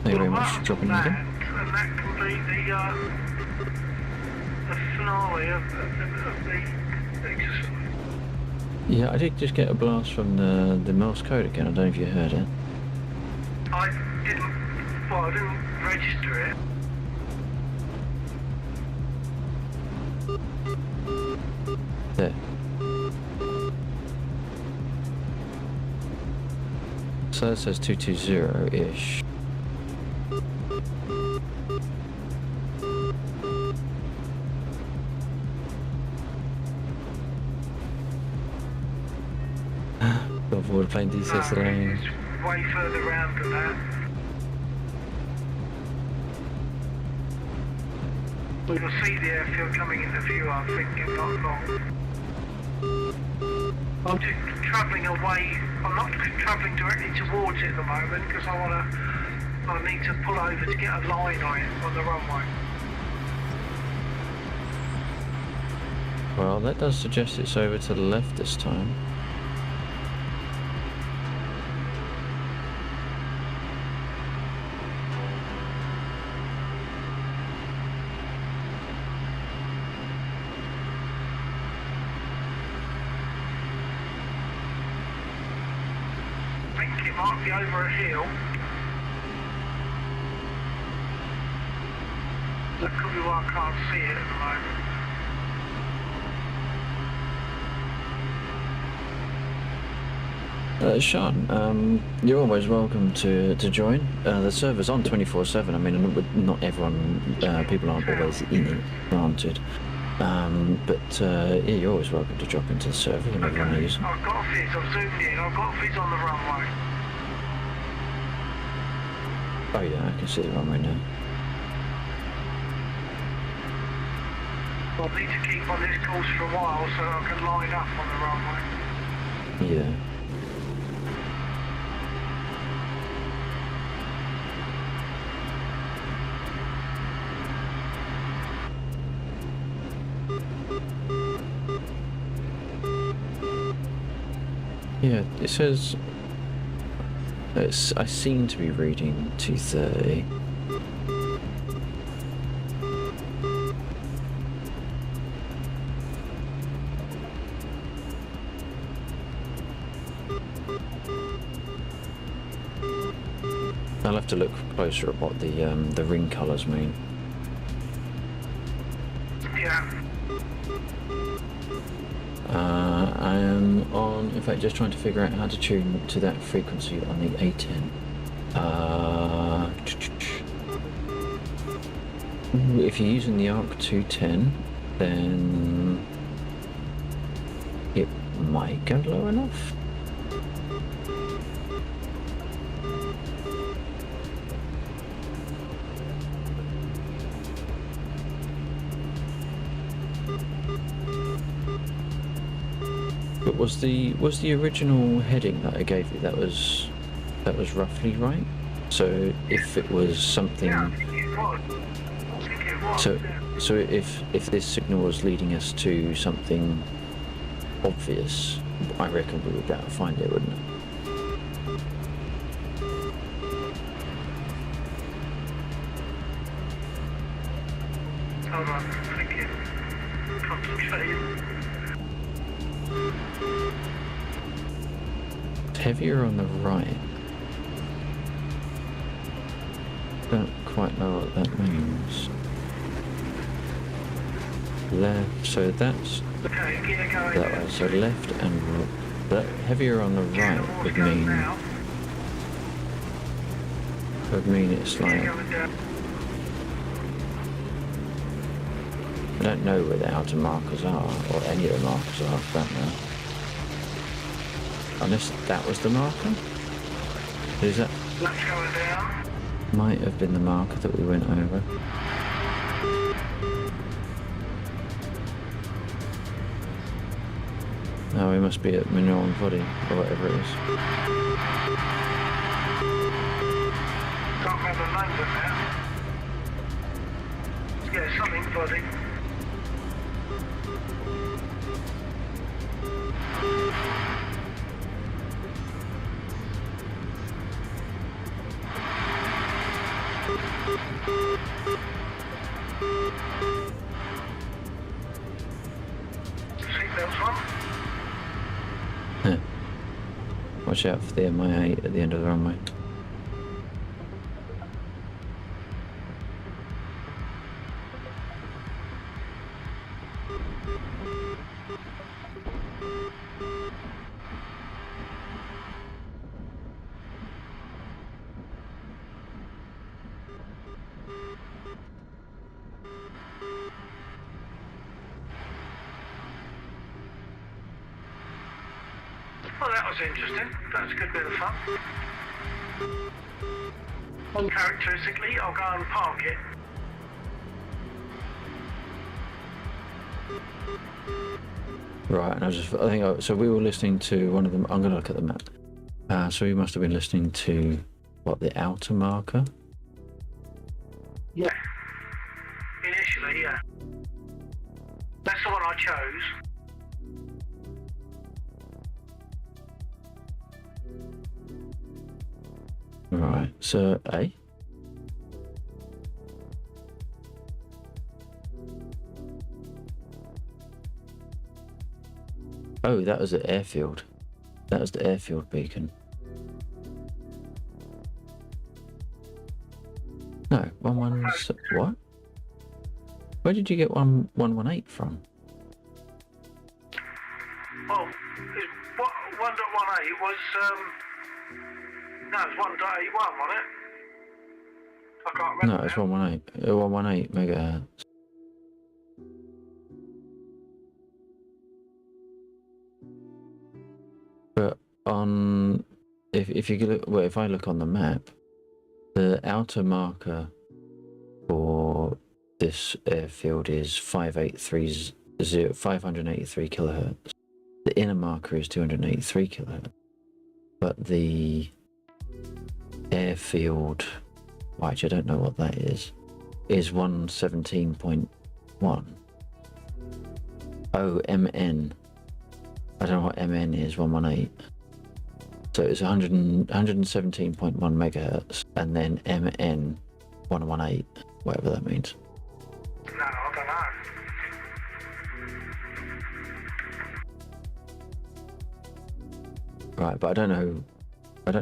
Thank you very much for dropping in. And that can be the finale of the exercise. Yeah, I did just get a blast from the Morse code again. I don't know if you heard it. I didn't register it. There. So that says 220-ish. Got bored playing DCS alone. It's way further round than that. We'll see the airfield coming into view, I think, in not long. I'm just travelling away. I'm not travelling directly towards it at the moment because I need to pull over to get a line on it on the runway. Well, that does suggest it's over to the left this time. I think it might be over a hill. That could be why I can't see it at the moment. Sean, you're always welcome to join. The server's on 24/7. I mean, not everyone, people aren't always in it, granted. But yeah, you're always welcome to drop into the server whenever you want to use it. I've got a fizz, I've zoomed in, I've got a fizz on the runway. Oh yeah, I can see the runway now. I'll need to keep on this course for a while so I can line up on the runway. Yeah. Yeah, it says I seem to be reading 230. I'll have to look closer at what the ring colours mean. Yeah. I am on, in fact, just trying to figure out how to tune to that frequency on the A10. If you're using the Arc 210, then it might go low enough. But was the original heading that I gave you, that was roughly right? So if it was something, Yeah, I think it was. I think it was. so if this signal was leading us to something obvious, I reckon we would be able to find it, wouldn't it? Hold on, thank you. Concentrating. It's heavier on the right. Don't quite know what that means. Left, so that's Okay, gear going that down. way. So left and that heavier on the right would Going mean now. it's Gear like, going down. I don't know where the outer markers are, or any of the markers are, I don't know. Unless that was the marker? Is that Left going down. might have been the marker that we went over. No, we must be at Mignon Body, or whatever it is. Can't remember the name of it now. Yeah, something body. Seatbelts on. Watch out for the MI8 at the end of the runway. Well, that was interesting. That's a good bit of fun. Uncharacteristically, I'll go and park it. Right, and so we were listening to one of them. I'm going to look at the map. So we must have been listening to what, the outer marker? Yeah. Initially, yeah. That's the one I chose. Right, so A. Oh, that was the airfield. That was the airfield beacon. No, what? Where did you get 118 from? Well, 1.18 was, no, it was 1.81, wasn't it? I can't remember. No, it's now. 118 megahertz. But if you look, well, if I look on the map, the outer marker for this airfield is 583 kilohertz. The inner marker is 283 kilohertz. But the airfield, which I don't know what that is 117.1. Oh, MN. I don't know what MN is, 118. So it's 117.1 megahertz, and then MN 118, whatever that means. No, I don't know. Right, but I don't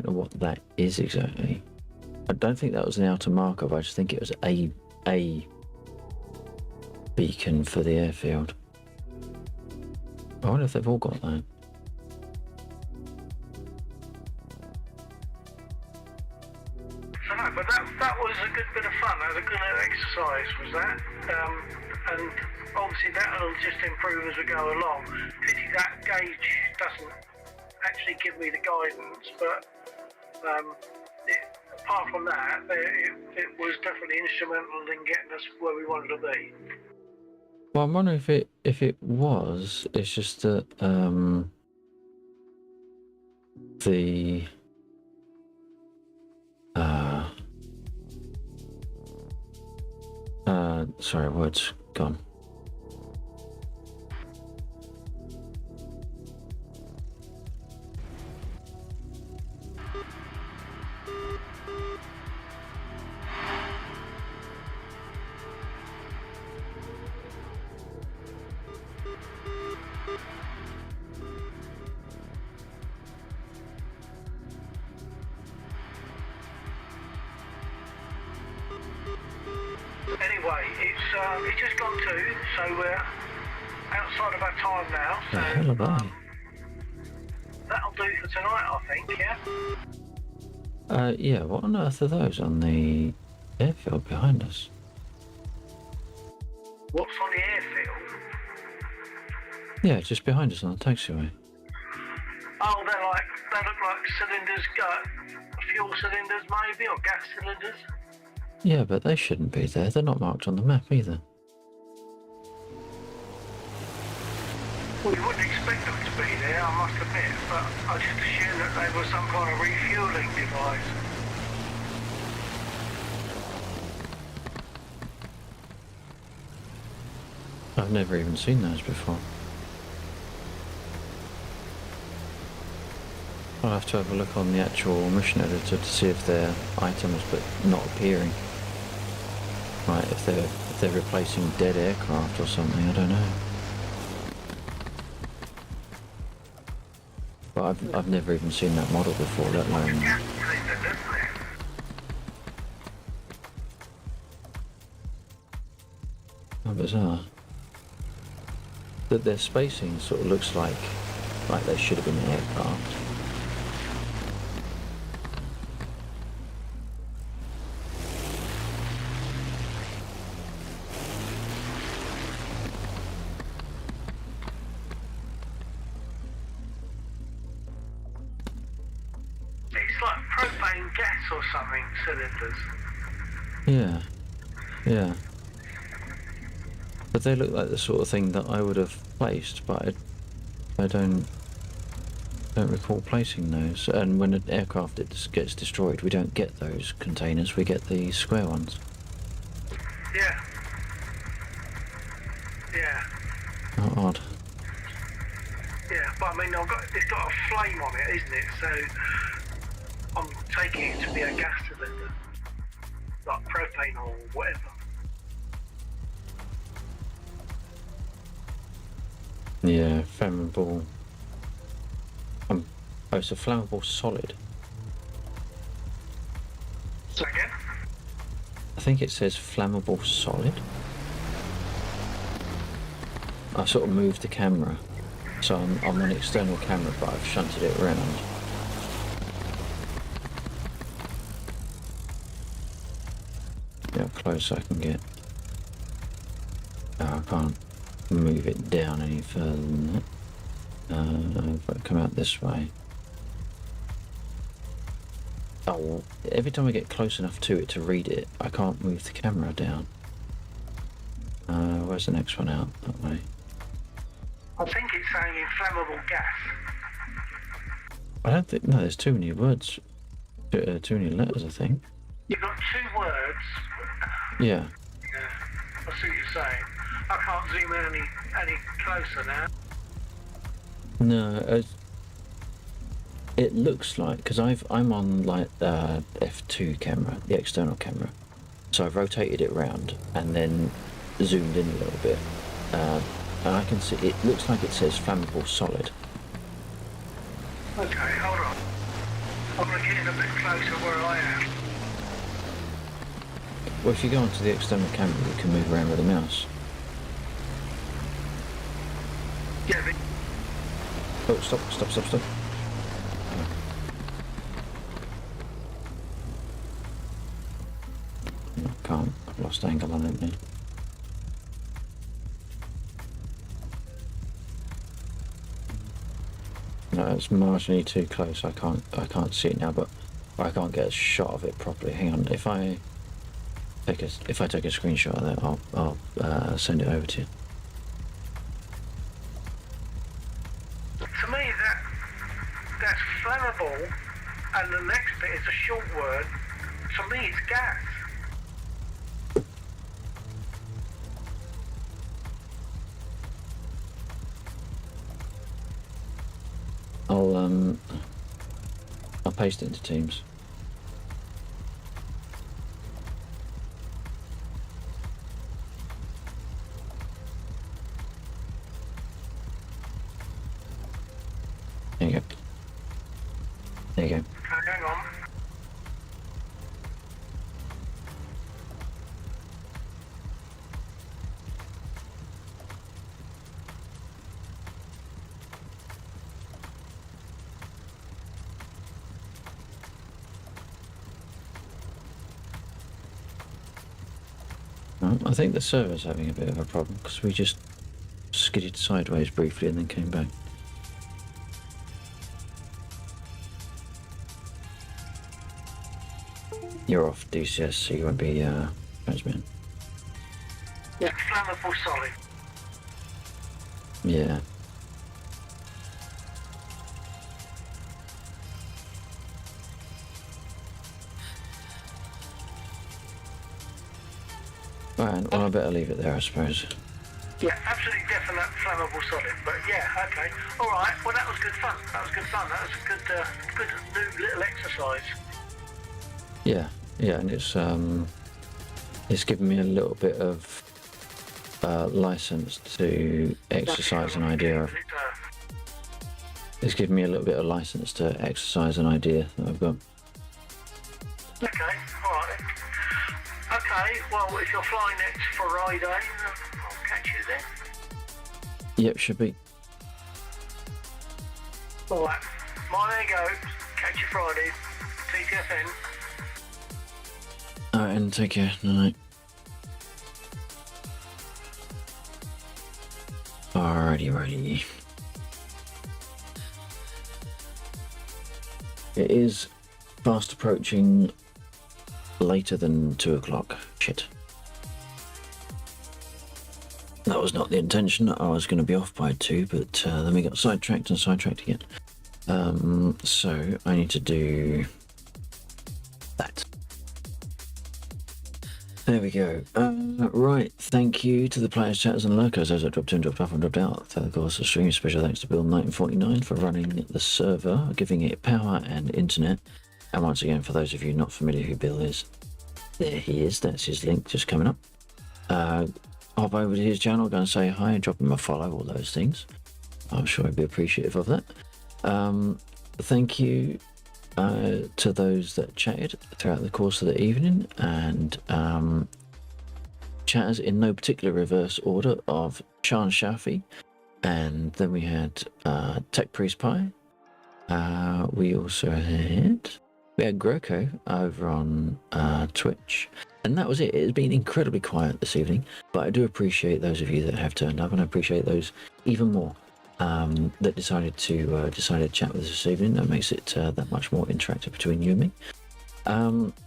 know what that is exactly. I don't think that was an outer marker, but I just think it was a beacon for the airfield. I wonder if they've all got that. exercise was that, and obviously that'll just improve as we go along. Pity that gauge doesn't actually give me the guidance, but apart from that, it was definitely instrumental in getting us where we wanted to be. Well, I'm wondering if it was. It's just that the sorry, words gone. Anyway, it's just gone 2, so we're outside of our time now. The hell are they? That'll do for tonight, I think. Yeah. Yeah. What on earth are those on the airfield behind us? What's on the airfield? Yeah, just behind us on the taxiway. Oh, they look like cylinders, fuel cylinders maybe, or gas cylinders. Yeah, but they shouldn't be there. They're not marked on the map either. Well, you wouldn't expect them to be there, I must admit, but I just assumed that they were some kind of refueling device. I've never even seen those before. I'll have to have a look on the actual mission editor to see if they're items but not appearing. Right, if they're replacing dead aircraft or something, I don't know. But I've never even seen that model before, let alone. How bizarre. That their spacing sort of looks like they should have been aircraft. It's like propane gas or something, cylinders. Yeah, yeah. But they look like the sort of thing that I would have placed, but I don't recall placing those. And when an aircraft gets destroyed, we don't get those containers. We get the square ones. Yeah. Yeah. How odd. Yeah, but I mean, it's got a flame on it, isn't it? So I'm taking it to be a gas cylinder, like propane or whatever. Yeah, flammable. Oh, it's a flammable solid. So again? I think it says flammable solid. I sort of moved the camera, so I'm on external camera, but I've shunted it around. See how close I can get. Oh, I can't move it down any further than that. If I come out this way. Oh, every time I get close enough to it to read it, I can't move the camera down. Where's the next one out? That way. I think it's saying inflammable gas. I don't think, no, there's too many words, too many letters, I think. You've got 2 words. Yeah. Yeah, I see what you're saying. I can't zoom in any closer now. No, it looks like, because I'm on like f2 camera, the external camera, so I've rotated it around and then zoomed in a little bit, and I can see it looks like it says flammable solid. Okay, hold on. I'm going to get in a bit closer where I am. Well, if you go onto the external camera, you can move around with the mouse. Yeah, Oh, stop. I can't, I've lost fast angle on it now. No, it's marginally too close. I can't see it now, but I can't get a shot of it properly. Hang on, if I take a screenshot of that, I'll send it over to you. To me, that's flammable, and the next bit is a short word. To me, it's gas. I'll paste it into Teams. There you go. There you go. Hang on. I think the server's having a bit of a problem because we just skidded sideways briefly and then came back. You're off DCS, so you won't be transmitting. Yeah, flammable solid. Yeah. Right, well, I better leave it there, I suppose. Yeah, absolutely definite flammable solid. But yeah, okay. All right. Well, that was good fun. That was a good new little exercise. Yeah, and it's given me a little bit of license to exercise an idea of. It's given me a little bit of license to exercise an idea that I've got. Okay, all right. Okay, well, if you're flying next Friday, I'll catch you then. Yep, should be. All right. Mine go. Catch you Friday. TTFN. Alright, and take care. Night. Alrighty. It is fast approaching later than 2 o'clock. Shit. That was not the intention. I was going to be off by 2, but then we got sidetracked again. So I need to do that. There we go. Right, thank you to the players, chatters and lurkers. Those that dropped in, dropped off and dropped out throughout the course of the stream. Special thanks to Bill1949 for running the server, giving it power and internet. And once again, for those of you not familiar who Bill is, there he is. That's his link just coming up. Hop over to his channel, go and say hi and drop him a follow, all those things. I'm sure he'd be appreciative of that. Thank you to those that chatted throughout the course of the evening, and chatters in no particular reverse order of Sean Shafi, and then we had Tech Priest Pie. We also had Greco over on Twitch, and that was it. It's been incredibly quiet this evening, but I do appreciate those of you that have turned up, and I appreciate those even more that decided to chat with us this evening. That makes it that much more interactive between you and me.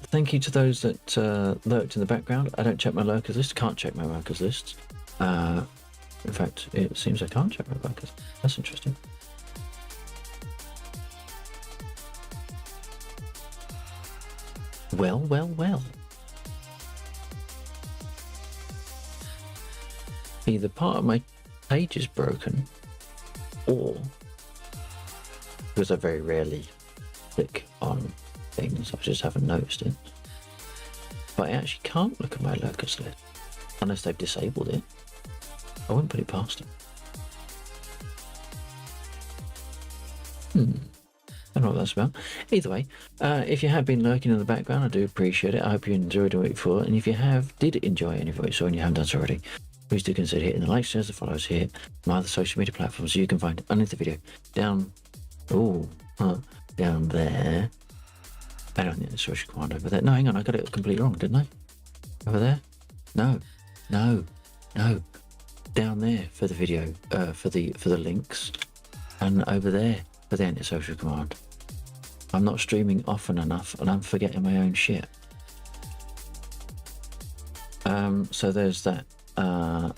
Thank you to those that lurked in the background. I don't check my lurkers list. Can't check my lurkers lists. In fact, it seems I can't check my lurkers. That's interesting. Well. Either part of my page is broken, or because I very rarely click on things, I just haven't noticed it. But I actually can't look at my lurkers list unless they've disabled it. I wouldn't put it past them. I don't know what that's about. Either way, if you have been lurking in the background, I do appreciate it. I hope you enjoyed what it for. And if you did enjoy any of what you saw and you haven't done so already, please do consider hitting the like, shares, the follows here, my other social media platforms. You can find underneath the video down there. I don't think the social command over there. No, hang on, I got it completely wrong, didn't I? Over there? No, no, no. Down there for the video, for the links, and over there for the antisocial command. I'm not streaming often enough, and I'm forgetting my own shit. So there's that. I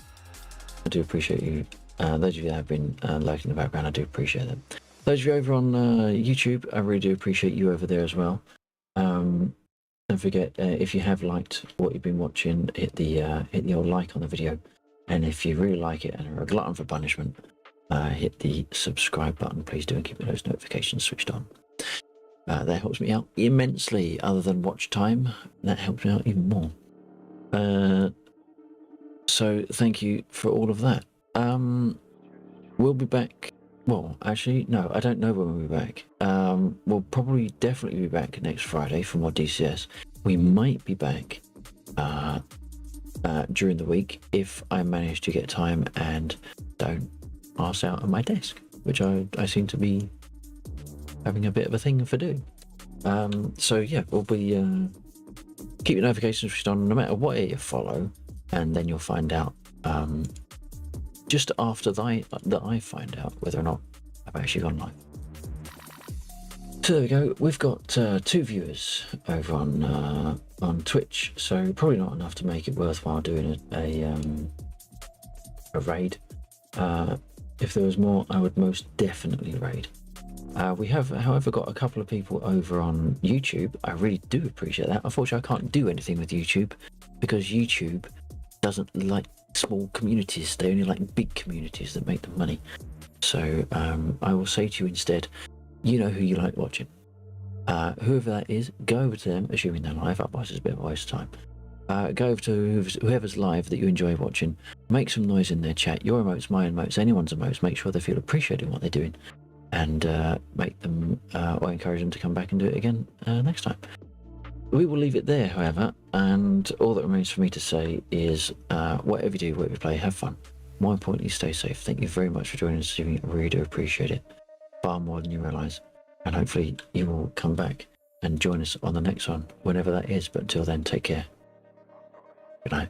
do appreciate you. Those of you that have been lurking in the background, I do appreciate them. Those of you over on YouTube, I really do appreciate you over there as well. Don't forget, if you have liked what you've been watching, hit the old like on the video, and if you really like it and are a glutton for punishment, hit the subscribe button, please do, and keep those notifications switched on. That helps me out immensely. Other than watch time, that helps me out even more. So thank you for all of that. We'll be back. Well, actually, no, I don't know when we'll be back. We'll probably definitely be back next Friday for more DCS. We might be back during the week if I manage to get time and don't pass out on my desk, which I seem to be having a bit of a thing for doing. So yeah, we'll be keep your notifications switched on no matter what you follow, and then you'll find out just after that I find out whether or not I've actually gone live. So there we go. We've got 2 viewers over on Twitch, so probably not enough to make it worthwhile doing a raid. If there was more, I would most definitely raid. We have, however, got a couple of people over on YouTube. I really do appreciate that. Unfortunately, I can't do anything with YouTube because YouTube doesn't like small communities. They only like big communities that make them money. So I will say to you instead, you know who you like watching. Whoever that is, go over to them, assuming they're live. Otherwise, it's a bit of a waste of time. Go over to whoever's live that you enjoy watching. Make some noise in their chat. Your emotes, my emotes, anyone's emotes. Make sure they feel appreciated in what they're doing. And make them or encourage them to come back and do it again next time. We will leave it there, however, and all that remains for me to say is whatever you do, whatever you play, have fun. More importantly, stay safe. Thank you very much for joining us this evening. I really do appreciate it, far more than you realise. And hopefully you will come back and join us on the next one, whenever that is. But until then, take care. Good night.